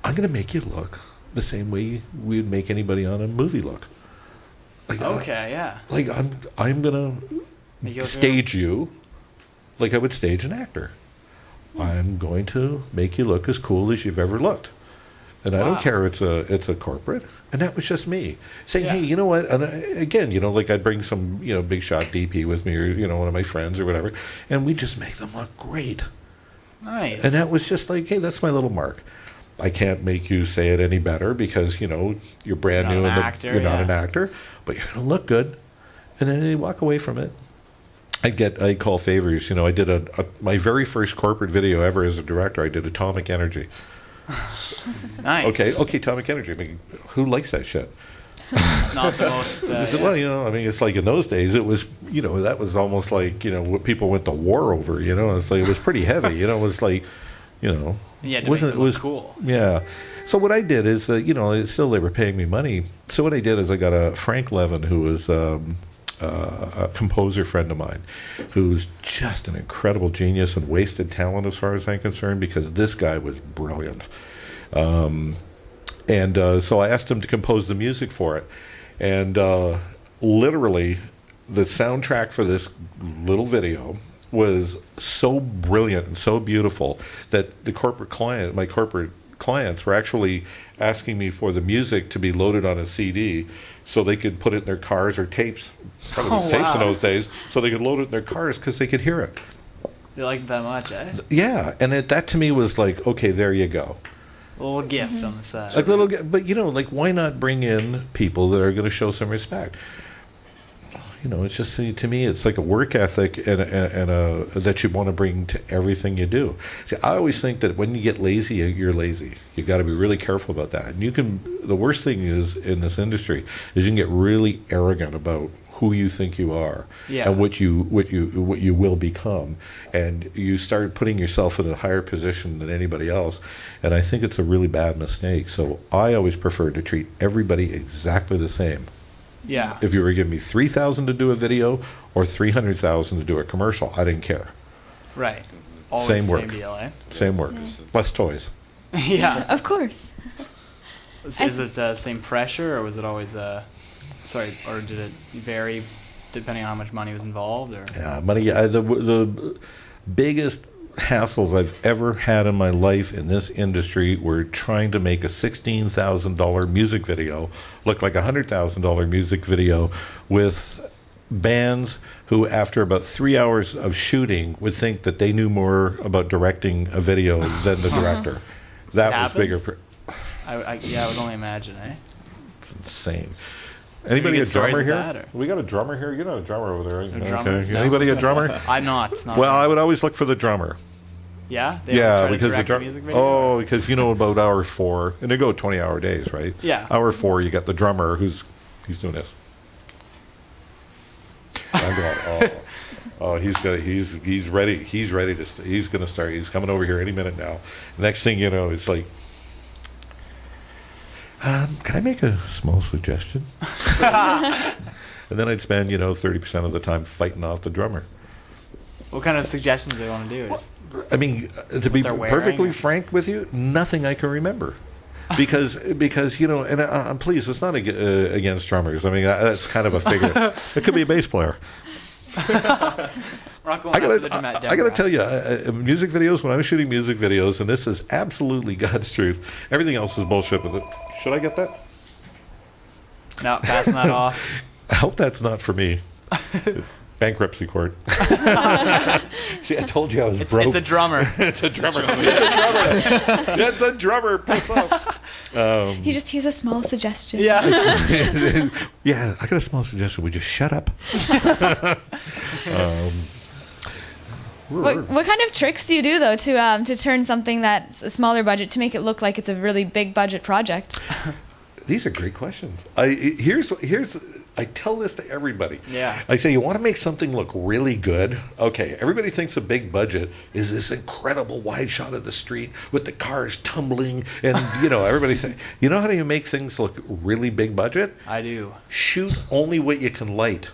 Speaker 2: I'm going to make you look the same way we'd make anybody on a movie look. Like,
Speaker 1: okay, yeah.
Speaker 2: Like I'm gonna stage you like I would stage an actor. I'm going to make you look as cool as you've ever looked, and I don't care. It's a corporate, and that was just me saying, hey, you know what? And again, like I'd bring some big shot DP with me, or one of my friends or whatever, and we just make them look great.
Speaker 1: Nice.
Speaker 2: And that was just like, hey, that's my little mark. I can't make you say it any better because, you're brand new and you're not an actor, but you're going to look good. And then you walk away from it. I call favors. I did my very first corporate video ever as a director. I did Atomic Energy.
Speaker 1: Nice.
Speaker 2: Okay, Atomic Energy. I mean, who likes that shit?
Speaker 1: Not the most.
Speaker 2: Well, it's like in those days, it was, that was almost like, what people went to war over, It's like, it was pretty heavy, It was like,
Speaker 1: Yeah,
Speaker 2: it was
Speaker 1: cool.
Speaker 2: Yeah. So what I did is, it's still they were paying me money. So what I did is I got a Frank Levin, who was a composer friend of mine, who's just an incredible genius and wasted talent as far as I'm concerned, because this guy was brilliant. So I asked him to compose the music for it. And literally, the soundtrack for this little video was so brilliant and so beautiful that my corporate clients were actually asking me for the music to be loaded on a CD so they could put it in their cars, or tapes. Probably was tapes in those days, so they could load it in their cars because they could hear it.
Speaker 1: You like that much, eh?
Speaker 2: Yeah, and that to me was like, okay, there you go.
Speaker 1: A little gift on the side.
Speaker 2: Like but why not bring in people that are going to show some respect? It's just, to me, it's like a work ethic and that you want to bring to everything you do. See, I always think that when you get lazy, you're lazy. You got to be really careful about that. And the worst thing is in this industry is you can get really arrogant about who you think you are and what you will become, and you start putting yourself in a higher position than anybody else. And I think it's a really bad mistake. So I always prefer to treat everybody exactly the same.
Speaker 1: Yeah.
Speaker 2: If you were giving me $3,000 to do a video or $300,000 to do a commercial, I didn't care.
Speaker 1: Right. Always
Speaker 2: same work.
Speaker 1: Same deal, eh?
Speaker 2: Same work. Less toys.
Speaker 1: Yeah.
Speaker 4: Of course.
Speaker 1: Is it same pressure, or was it always or did it vary depending on how much money was involved? Or
Speaker 2: Money. The biggest hassles I've ever had in my life in this industry were trying to make a $16,000 music video look like a $100,000 music video with bands who, after about 3 hours of shooting, would think that they knew more about directing a video than the director. That was bigger.
Speaker 1: I would only imagine, eh?
Speaker 2: It's insane. Anybody a drummer here? We got a drummer here. You're not a drummer over there. Okay.
Speaker 1: No.
Speaker 2: Anybody a drummer?
Speaker 1: I'm not.
Speaker 2: Well, I would always look for the drummer.
Speaker 1: Yeah?
Speaker 2: Because because about hour 4, and they go 20-hour days, right?
Speaker 1: Yeah.
Speaker 2: Hour 4, you got the drummer he's doing this. I'm going, he's ready. He's ready to. He's going to start. He's coming over here any minute now. Next thing you know, it's like, can I make a small suggestion? And then I'd spend 30% of the time fighting off the drummer.
Speaker 1: What kind of suggestions do they want to do?
Speaker 2: I mean, to be perfectly frank with you, nothing I can remember. Because and please, it's not against drummers. I mean, that's kind of a figure. It could be a bass player.
Speaker 1: I
Speaker 2: gotta tell you, music videos, when I was shooting music videos, and this is absolutely God's truth, everything else is bullshit with it. Should I get that?
Speaker 1: No, passing that off.
Speaker 2: I hope that's not for me. Bankruptcy court. See, I told you I was broke.
Speaker 1: It's a drummer.
Speaker 2: It's a drummer. It's a drummer. It's a drummer. Pissed off.
Speaker 4: He's a small suggestion.
Speaker 1: Yeah.
Speaker 2: Yeah, I got a small suggestion. Would you shut up?
Speaker 4: What kind of tricks do you do though to turn something that's a smaller budget to make it look like it's a really big budget project?
Speaker 2: These are great questions. I tell this to everybody.
Speaker 1: Yeah.
Speaker 2: I say, you want to make something look really good? Okay, everybody thinks a big budget is this incredible wide shot of the street with the cars tumbling and, everybody thinks, you know how do you make things look really big budget?
Speaker 1: I do.
Speaker 2: Shoot only what you can light.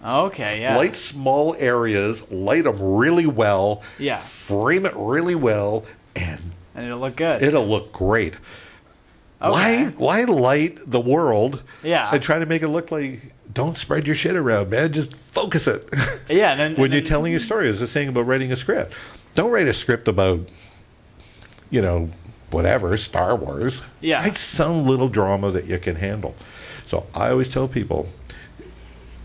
Speaker 1: Okay, yeah.
Speaker 2: Light small areas, light them really well,
Speaker 1: Yeah.
Speaker 2: frame it really well, and
Speaker 1: And it'll look good.
Speaker 2: it'll look great.
Speaker 1: Okay.
Speaker 2: Why light the world
Speaker 1: Yeah.
Speaker 2: and try to make it look like, don't spread your shit around, man. Just focus it.
Speaker 1: Yeah. And then,
Speaker 2: When you're telling your story, it's the same about writing a script. Don't write a script about, whatever, Star Wars.
Speaker 1: Yeah.
Speaker 2: Write some little drama that you can handle. So I always tell people,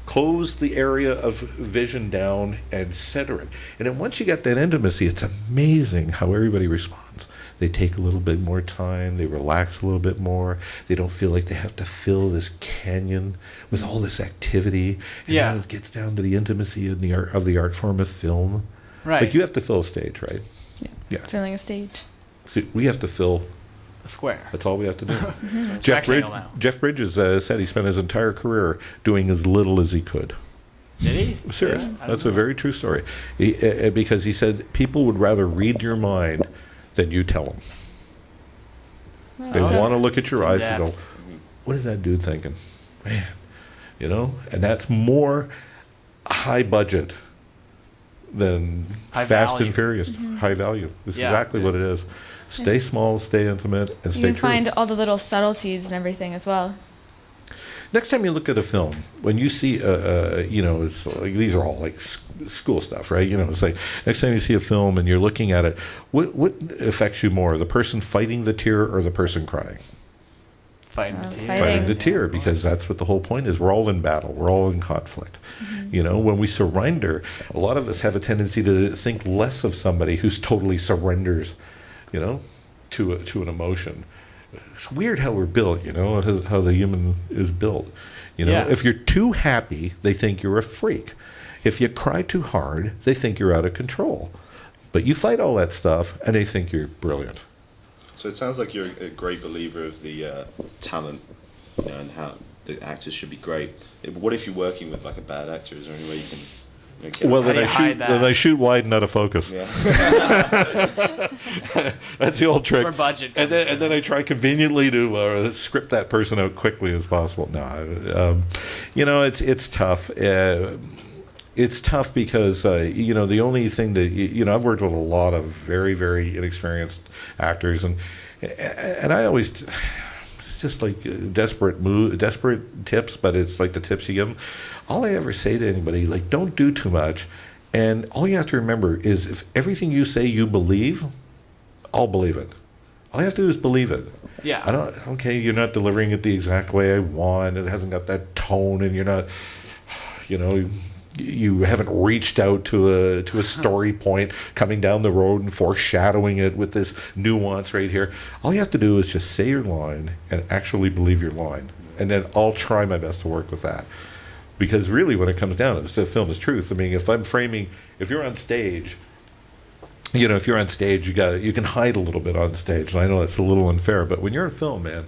Speaker 2: close the area of vision down and center it. And then once you get that intimacy, it's amazing how everybody responds. They take a little bit more time. They relax a little bit more. They don't feel like they have to fill this canyon with all this activity. And
Speaker 1: Yeah.
Speaker 2: then it gets down to the intimacy of the art form of film.
Speaker 1: Right.
Speaker 2: Like you have to fill a stage, right? Yeah.
Speaker 4: Filling a stage.
Speaker 2: See, we have to fill.
Speaker 1: a square.
Speaker 2: That's all we have to do.
Speaker 1: Rectangle now.
Speaker 2: Jeff Bridges said he spent his entire career doing as little as he could.
Speaker 1: Did he?
Speaker 2: Serious.
Speaker 1: Yeah, I don't
Speaker 2: That's
Speaker 1: know.
Speaker 2: a very true story. Because he said people would rather read your mind than you tell them. They
Speaker 4: So-
Speaker 2: want to look at your eyes and go,
Speaker 1: depth.
Speaker 2: what is that dude thinking? Man, And that's more high budget than
Speaker 1: High
Speaker 2: Fast
Speaker 1: value.
Speaker 2: and Furious. High value. This is
Speaker 1: Yeah.
Speaker 2: exactly what it is. Stay small, stay intimate, and
Speaker 4: You
Speaker 2: stay
Speaker 4: can
Speaker 2: true.
Speaker 4: find all the little subtleties and everything as well.
Speaker 2: Next time you look at a film, when you see, it's like, these are all like school stuff, right? It's like next time you see a film and you're looking at it, what affects you more, the person fighting the tear or the person crying?
Speaker 1: Fighting the tear.
Speaker 4: Fighting.
Speaker 2: Fighting the tear, because that's what the whole point is. We're all in battle. We're all in conflict. When we surrender, a lot of us have a tendency to think less of somebody who's totally surrenders, to an emotion. It's weird how we're built, how the human is built.
Speaker 1: Yeah.
Speaker 2: If you're too happy, they think you're a freak. If you cry too hard, they think you're out of control. But you fight all that stuff, and they think you're brilliant.
Speaker 3: So it sounds like you're a great believer of the talent, and how the actors should be great. What if you're working with like a bad actor? Is there any way you can?
Speaker 2: Well,
Speaker 1: How
Speaker 2: then
Speaker 1: do
Speaker 2: I
Speaker 1: you
Speaker 2: shoot.
Speaker 1: hide that?
Speaker 2: Then I shoot wide and out of focus.
Speaker 3: Yeah.
Speaker 2: That's the old trick.
Speaker 1: Where budget
Speaker 2: And
Speaker 1: comes
Speaker 2: then I try conveniently to script that person out quickly as possible. No, it's tough. It's tough because the only thing that I've worked with a lot of very, very inexperienced actors, and I always. It's just like desperate tips, but it's like the tips you give them. All I ever say to anybody, like, don't do too much. And all you have to remember is if everything you say you believe, I'll believe it. All you have to do is believe it.
Speaker 1: Yeah.
Speaker 2: You're not delivering it the exact way I want. It hasn't got that tone, and you're not, you haven't reached out to a story point coming down the road and foreshadowing it with this nuance right here. All you have to do is just say your line and actually believe your line. And then I'll try my best to work with that. Because really when it comes down to it, the film is truth. I mean, if you're on stage, if you're on stage, you can hide a little bit on stage. And I know that's a little unfair, but when you're in film, man,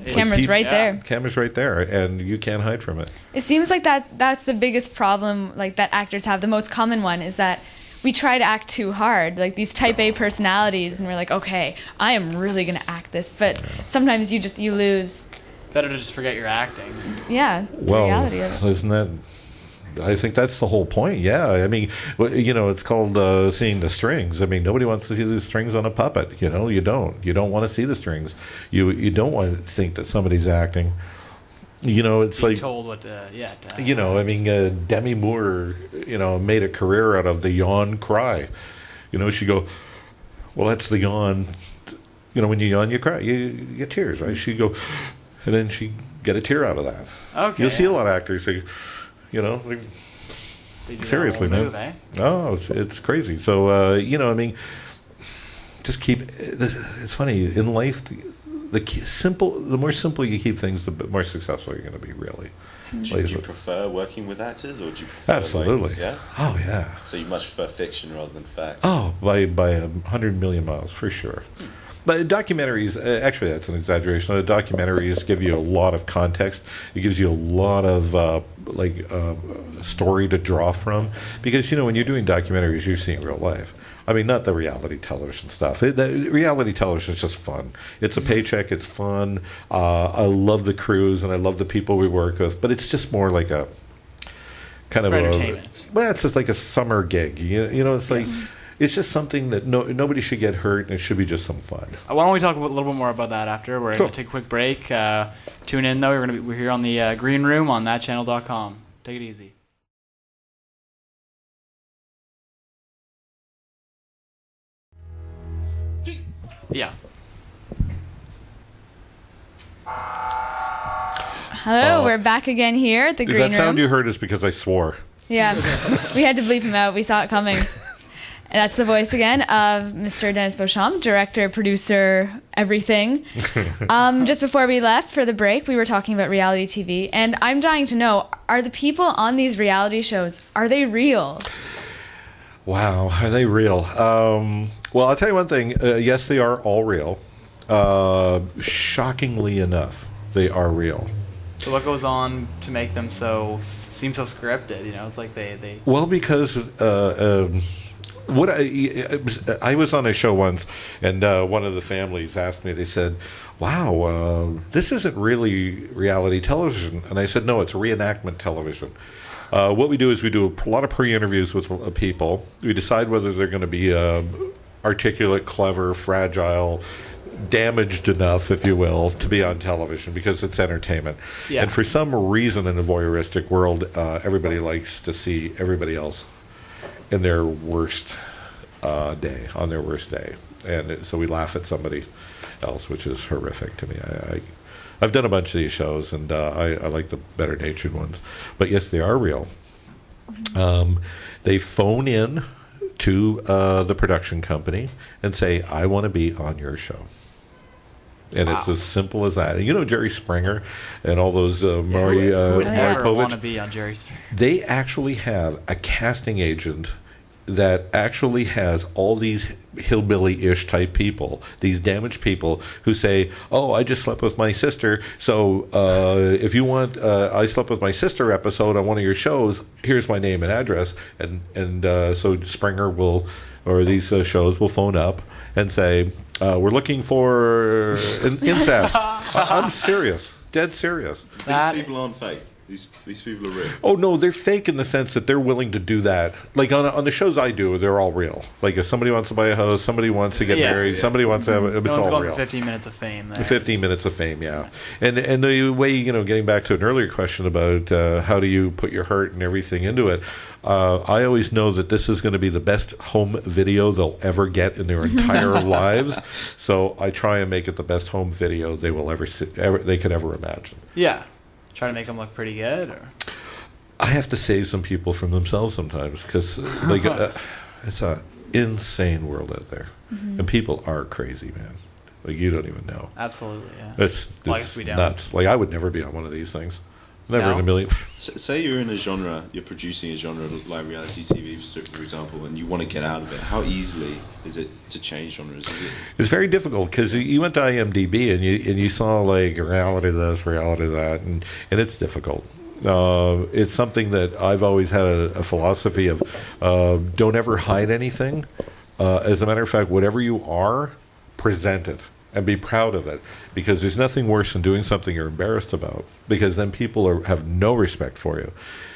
Speaker 4: Camera's right there.
Speaker 2: camera's right there, and you can't hide from it.
Speaker 4: It seems like that's the biggest problem like that actors have. The most common one is that we try to act too hard, like these type A personalities, and we're like, okay, I am really gonna act this, but sometimes you lose.
Speaker 1: Better to just forget you're acting.
Speaker 4: Yeah, the
Speaker 2: Well,
Speaker 4: reality of it.
Speaker 2: isn't that? I think that's the whole point. Yeah, I mean, it's called seeing the strings. I mean, nobody wants to see the strings on a puppet. You don't. You don't want to see the strings. You don't want to think that somebody's acting. It's
Speaker 1: Being
Speaker 2: like
Speaker 1: told what to,
Speaker 2: Demi Moore, made a career out of the yawn cry. She'd go, well, that's the yawn. When you yawn, you cry. You get tears, right? She'd go, and then she get a tear out of that.
Speaker 1: Okay.
Speaker 2: You'll see a lot of actors who, you know, like,
Speaker 1: They do that
Speaker 2: seriously,
Speaker 1: whole
Speaker 2: man.
Speaker 1: move, eh?
Speaker 2: Oh, it's crazy. So you know, I mean, just keep. It's funny in life. The more simple you keep things, the more successful you're going to be. Really.
Speaker 3: Do you prefer working with actors, or do you prefer
Speaker 2: Absolutely.
Speaker 3: Like, yeah.
Speaker 2: Oh yeah.
Speaker 3: So you much prefer fiction rather than fact?
Speaker 2: Oh, by 100 million miles for sure. But documentaries, actually, that's an exaggeration. Documentaries give you a lot of context. It gives you a lot of story to draw from, because you know when you're doing documentaries, you're seeing real life. I mean, not the reality television stuff. The reality television is just fun. It's a paycheck. It's fun. I love the crews and I love the people we work with. But it's just more like a kind of
Speaker 1: entertainment.
Speaker 2: Well, it's just like a summer gig. You know, it's like it's just something that nobody should get hurt, and it should be just some fun.
Speaker 1: Why don't we talk a little bit more about that after? We're
Speaker 2: Cool.
Speaker 1: going to take a quick break. Tune in though. We're here on the Green Room on thatchannel.com. Take it easy. Yeah.
Speaker 4: Hello, we're back again here at the Green
Speaker 2: That sound
Speaker 4: Room.
Speaker 2: you heard is because I swore.
Speaker 4: Yeah, we had to bleep him out. We saw it coming. And that's the voice again of Mr. Dennis Beauchamp, director, producer, everything. Just before we left for the break, we were talking about reality TV, and I'm dying to know, are the people on these reality shows, are they real?
Speaker 2: Wow, are they real? Well, I'll tell you one thing. Yes, they are all real. Shockingly enough, they are real.
Speaker 1: So what goes on to make them seem so scripted? You know, it's like they.
Speaker 2: Well, because what I was on a show once, and one of the families asked me. They said, "Wow, this isn't really reality television," and I said, "No, it's reenactment television." What we do is we do a lot of pre-interviews with people. We decide whether they're going to be articulate, clever, fragile, damaged enough, if you will, to be on television, because it's entertainment.
Speaker 1: Yeah.
Speaker 2: And for some reason in the voyeuristic world, everybody likes to see everybody else in their worst day, on their worst day. And so we laugh at somebody else, which is horrific to me. I've done a bunch of these shows, and I like the better natured ones. But yes, they are real. They phone in to the production company and say, "I want to be on your show." And it's as simple as that. And you know Jerry Springer and all those Maury
Speaker 1: Who would ever want
Speaker 2: Povich?
Speaker 1: to be on Jerry's?
Speaker 2: They actually have a casting agent that actually has all these hillbilly-ish type people, these damaged people who say, "Oh, I just slept with my sister, so if you want I slept with my sister episode on one of your shows, here's my name and address." And so Springer will, or these shows will phone up and say, "We're looking for incest." I'm serious, dead serious.
Speaker 1: That-
Speaker 3: These people aren't fake. These people are real.
Speaker 2: Oh no, they're fake in the sense that they're willing to do that. Like on the shows I do, they're all real. Like if somebody wants to buy a house, somebody wants to get
Speaker 1: Yeah.
Speaker 2: married, somebody wants to have, it's
Speaker 1: No one's
Speaker 2: all
Speaker 1: going
Speaker 2: real.
Speaker 1: for 15 minutes of fame. There.
Speaker 2: 15 minutes of fame, yeah. And the way, you know, getting back to an earlier question about how do you put your heart and everything into it, I always know that this is going to be the best home video they'll ever get in their entire lives. So I try and make it the best home video they will they could ever imagine.
Speaker 1: Yeah. Try to make them look pretty good, or.
Speaker 2: I have to save some people from themselves sometimes, because like it's a insane world out there, and people are crazy, man. Like you don't even know.
Speaker 1: Absolutely, yeah.
Speaker 2: It's
Speaker 1: Well, I guess we don't.
Speaker 2: nuts. Like I would never be on one of these things. Never
Speaker 1: No?
Speaker 2: in a million.
Speaker 3: Say you're in a genre, you're producing a genre like reality TV, for example, and you want to get out of it. How easily is it to change genres? Is it?
Speaker 2: It's very difficult because you went to IMDb and you saw like reality this, reality that, and it's difficult. It's something that I've always had a philosophy of don't ever hide anything. As a matter of fact, whatever you are, present it and be proud of it, because there's nothing worse than doing something you're embarrassed about, because then people have no respect for you.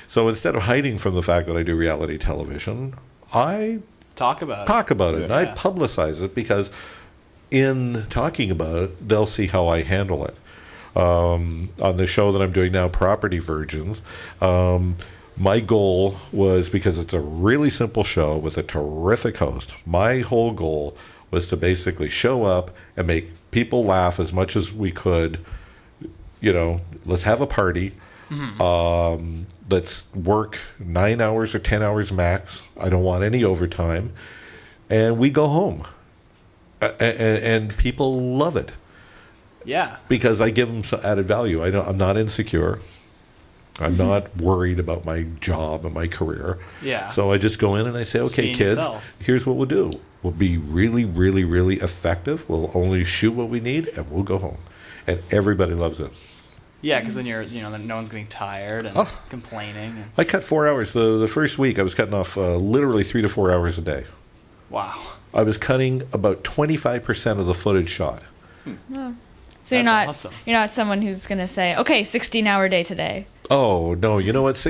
Speaker 2: So instead of hiding from the fact that I do reality television, I
Speaker 1: Talk about
Speaker 2: it and I
Speaker 1: Yeah.
Speaker 2: publicize it, because in talking about it, they'll see how I handle it. On the show that I'm doing now, Property Virgins, my goal was, because it's a really simple show with a terrific host, my whole goal was to basically show up and make people laugh as much as we could let's have a party. Let's work 9 hours or 10 hours max. I don't want any overtime. And we go home. And people love it.
Speaker 1: Yeah.
Speaker 2: Because I give them some added value. I'm not insecure. I'm not worried about my job and my career.
Speaker 1: Yeah.
Speaker 2: So I just go in and I say, okay,
Speaker 1: being
Speaker 2: kids,
Speaker 1: yourself.
Speaker 2: here's what we'll do. We'll be really, really, really effective. We'll only shoot what we need, and we'll go home. And everybody loves it.
Speaker 1: Yeah, because then then no one's getting tired and complaining. And,
Speaker 2: I cut 4 hours. The first week, I was cutting off literally 3 to 4 hours a day.
Speaker 1: wow.
Speaker 2: I was cutting about 25% of the footage shot.
Speaker 4: Oh. So you're
Speaker 1: That's
Speaker 4: not
Speaker 1: awesome.
Speaker 4: you're not someone who's gonna say, okay, 16-hour day today.
Speaker 2: Oh, no. You know what?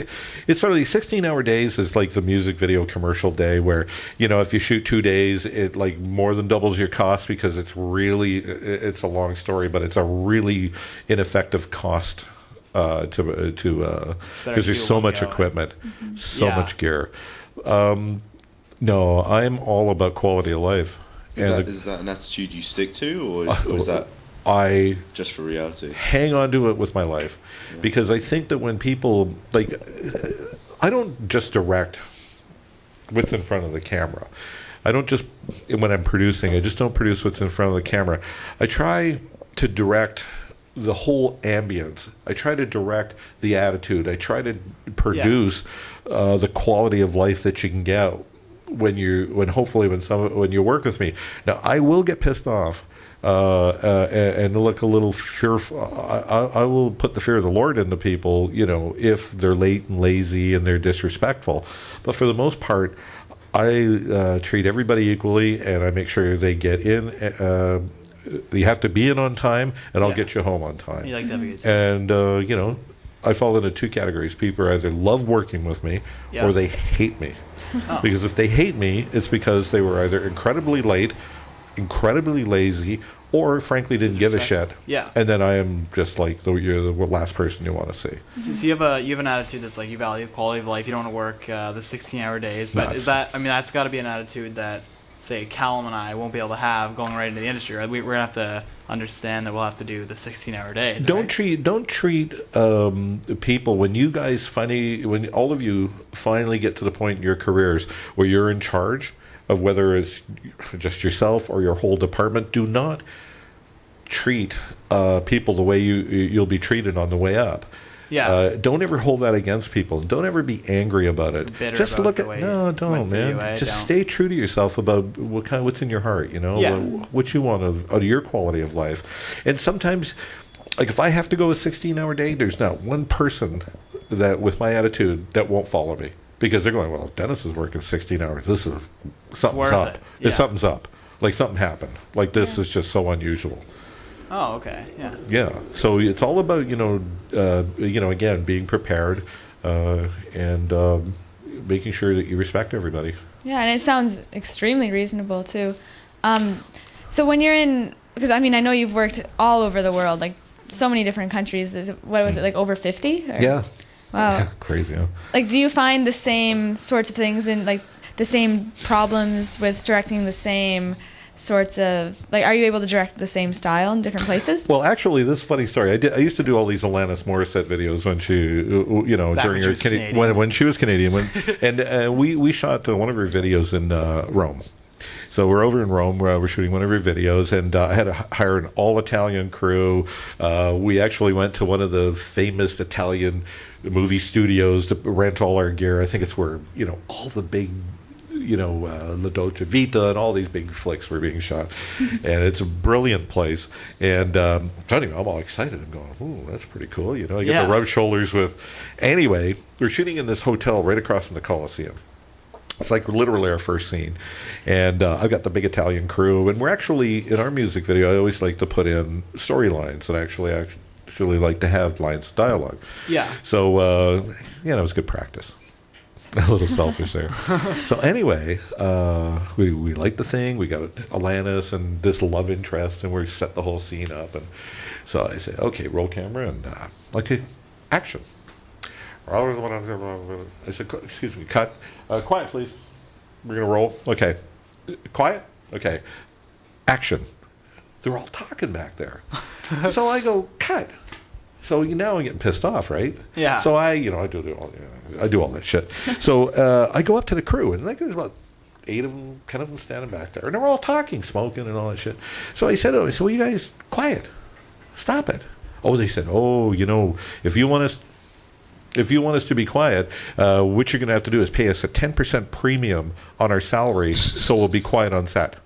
Speaker 2: It's sort of these 16-hour days is like the music video commercial day where, if you shoot 2 days, it like more than doubles your cost because it's a long story, but it's a really ineffective cost because there's so much equipment, so much gear. No, I'm all about quality of life.
Speaker 3: Is that an attitude you stick to, or is that
Speaker 2: I
Speaker 3: just for reality?
Speaker 2: hang on to it with my life because I think that when people I don't just direct what's in front of the camera. I don't just when I'm producing, I just don't produce what's in front of the camera. I try to direct the whole ambience. I try to direct the attitude. I try to produce the quality of life that you can get when you work with me. Now I will get pissed off and look a little fearful. I will put the fear of the Lord into people, if they're late and lazy and they're disrespectful. But for the most part, I treat everybody equally, and I make sure they get in. You have to be in on time, and I'll get you home on time.
Speaker 1: You like that big team.
Speaker 2: And I fall into 2 categories. People either love working with me or they hate me. Because if they hate me, it's because they were either incredibly late, incredibly lazy, or frankly didn't give a shit.
Speaker 1: Yeah.
Speaker 2: And then I am just like you're the last person you want to see.
Speaker 1: So you have an attitude that's like you value quality of life. You don't want to work the 16-hour days. But that's got to be an attitude that, say, Callum and I won't be able to have going right into the industry. Right? We're gonna have to understand that we'll have to do the 16-hour days.
Speaker 2: Don't treat people when all of you finally get to the point in your careers where you're in charge of whether it's just yourself or your whole department. Do not treat people the way you'll be treated on the way up.
Speaker 1: Yeah.
Speaker 2: Don't ever hold that against people. Don't ever be angry about it.
Speaker 1: Bitter
Speaker 2: Just
Speaker 1: about
Speaker 2: look
Speaker 1: the
Speaker 2: at
Speaker 1: way
Speaker 2: don't, man. Just stay true to yourself about what's in your heart. What you want out of your quality of life. And sometimes, like if I have to go a 16-hour day, there's not one person that with my attitude that won't follow me because they're going, well, Dennis is working 16 hours. This is something's up.
Speaker 1: Yeah.
Speaker 2: Something's up. Like something happened. Like this is just so unusual.
Speaker 1: Oh, okay. Yeah.
Speaker 2: Yeah. So it's all about, again, being prepared and making sure that you respect everybody.
Speaker 4: Yeah, and it sounds extremely reasonable too. So when you're because I know you've worked all over the world, like so many different countries. What was it, like over 50?
Speaker 2: Yeah.
Speaker 4: Wow.
Speaker 2: Crazy, huh?
Speaker 4: Like, do you find the same sorts of things and like the same problems with directing the same sorts of, like, are you able to direct the same style in different places?
Speaker 2: Well, actually, this funny story. I used to do all these Alanis Morissette videos when she, during her when she was Canadian, and we shot one of her videos in Rome. So we're over in Rome where we're shooting one of her videos, and I had to hire an all-Italian crew. We actually went to one of the famous Italian movie studios to rent all our gear. I think it's where all the big La Dolce Vita and all these big flicks were being shot. And it's a brilliant place. And I'm all excited. I'm going, ooh, that's pretty cool. I get to rub shoulders with. Anyway, we're shooting in this hotel right across from the Coliseum. It's like literally our first scene. And I've got the big Italian crew. And we're actually, in our music video, I always like to put in storylines and actually like to have lines of dialogue.
Speaker 1: Yeah.
Speaker 2: So, it was good practice. A little selfish there. So anyway, we liked the thing. We got Alanis and this love interest, and we set the whole scene up. And so I said, okay, roll camera, and okay, action. I said, excuse me, cut. Quiet, please. We're going to roll. Okay. Quiet? Okay. Action. They're all talking back there. So I go, cut. So now I'm getting pissed off, right?
Speaker 1: Yeah.
Speaker 2: So I do all that shit. So I go up to the crew, and like there's about 8 of them, 10 of them standing back there, and they're all talking, smoking, and all that shit. So I said, "Well, you guys, quiet, stop it." Oh, they said, "Oh, if you want us to be quiet, what you're going to have to do is pay us a 10% premium on our salary, so we'll be quiet on set."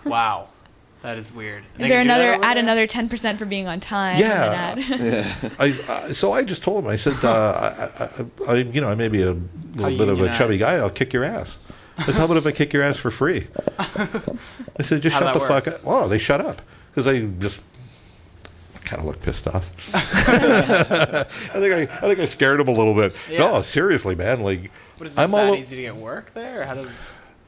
Speaker 1: Wow. That is weird.
Speaker 4: Is there another 10% for being on time?
Speaker 2: Yeah.
Speaker 4: And then
Speaker 2: So I just told him, I said, I may be a little bit of a chubby guy. I'll kick your ass. I said, how about if I kick your ass for free? I said, just shut the fuck up. Oh, they shut up because I just kind of looked pissed off. I think I scared him a little bit.
Speaker 1: Yeah.
Speaker 2: No, seriously, man. Like,
Speaker 1: But is this that easy to get work there? Or how does?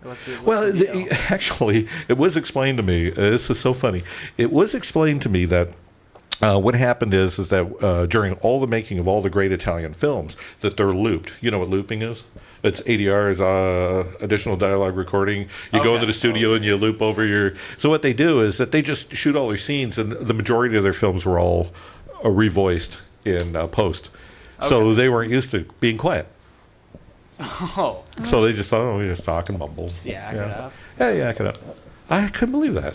Speaker 1: What's the deal?
Speaker 2: Actually, it was explained to me. This is so funny. It was explained to me that what happened is that during all the making of all the great Italian films, that they're looped. You know what looping is? It's ADR, is additional dialogue recording. You go into the studio and you loop over your. So what they do is that they just shoot all their scenes, and the majority of their films were all revoiced in post. Okay. So they weren't used to being quiet.
Speaker 1: Oh.
Speaker 2: So they just thought, oh, we're just talking mumbles.
Speaker 1: Just yak it up.
Speaker 2: Yeah, yak it up. I couldn't believe that.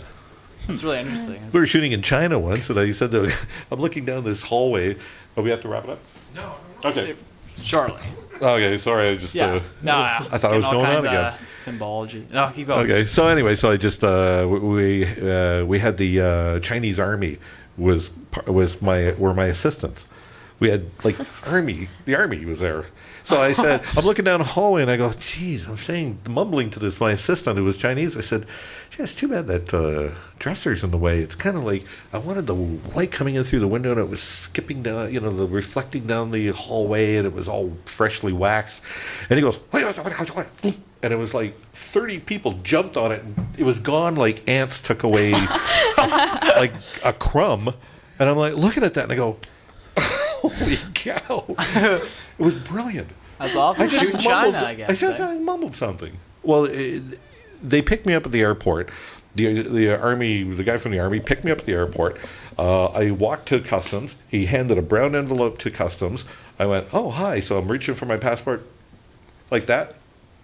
Speaker 1: It's really interesting.
Speaker 2: We were shooting in China once, and I said that I'm looking down this hallway. Oh, we have to wrap it up?
Speaker 5: No.
Speaker 2: Okay.
Speaker 1: Charlie.
Speaker 2: Okay, sorry. I just
Speaker 1: I
Speaker 2: thought I was going on again.
Speaker 1: Symbology. No, keep going.
Speaker 2: Okay, so anyway, I just we had the Chinese army were my assistants. We had like the army was there. So I said, I'm looking down the hallway and I go, geez, I'm mumbling to my assistant who was Chinese. I said, gee, it's too bad that dresser's in the way. It's kind of like I wanted the light coming in through the window and it was skipping down, the reflecting down the hallway, and it was all freshly waxed. And he goes, and it was like 30 people jumped on it and it was gone like ants took away like a crumb. And I'm like looking at that and I go, holy cow. It was brilliant.
Speaker 1: That's awesome. Shoot in China, I guess.
Speaker 2: I mumbled something. Well, they picked me up at the airport. The army, the guy from the army picked me up at the airport. I walked to customs. He handed a brown envelope to customs. I went, oh, hi. So I'm reaching for my passport like that.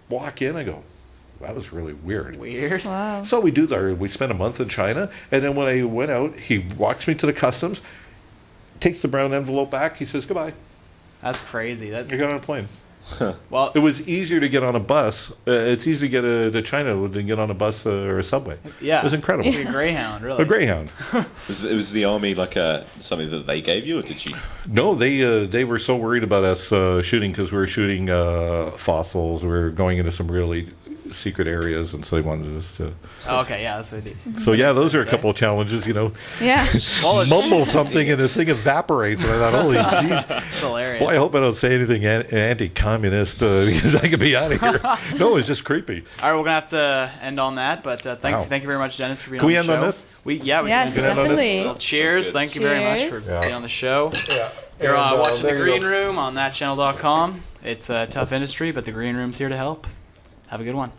Speaker 2: Walk in. I go, that was really weird.
Speaker 1: Weird.
Speaker 4: wow.
Speaker 2: So we spent a month in China. And then when I went out, he walks me to the customs, takes the brown envelope back. He says, goodbye.
Speaker 1: That's crazy.
Speaker 2: You got on a plane.
Speaker 1: Well,
Speaker 2: It was easier to get on a bus. It's easier to get to China than get on a bus or a subway.
Speaker 1: yeah.
Speaker 2: It was incredible.
Speaker 1: Like a Greyhound, really.
Speaker 2: A Greyhound.
Speaker 3: Was the army like something that they gave you, or did you?
Speaker 2: No, they were so worried about us shooting because we were shooting fossils. We were going into some really secret areas, and so they wanted us to.
Speaker 1: Oh, okay, yeah, that's what they did.
Speaker 2: So yeah, those are a
Speaker 1: sense,
Speaker 2: couple of challenges,
Speaker 4: Yeah.
Speaker 1: Well,
Speaker 2: Mumble something and the thing evaporates, and I thought, holy jeez.
Speaker 1: It's hilarious.
Speaker 2: Boy, I hope I don't say anything anti-communist because I could be out of here. No, it's just creepy.
Speaker 1: All right, we're gonna have to end on that, but thank you very much, Dennis, for being
Speaker 2: Can
Speaker 1: on
Speaker 2: we
Speaker 1: the
Speaker 2: end
Speaker 1: show.
Speaker 2: on this?
Speaker 1: We
Speaker 4: Yes,
Speaker 1: can
Speaker 2: end on this?
Speaker 4: definitely.
Speaker 1: Well, cheers. Thank you very much for
Speaker 4: Cheers.
Speaker 1: being on the show.
Speaker 2: Yeah.
Speaker 1: You're watching The
Speaker 2: there you
Speaker 1: Green
Speaker 2: go.
Speaker 1: Room on thatchannel.com. It's a tough industry, but The Green Room's here to help. Have a good one.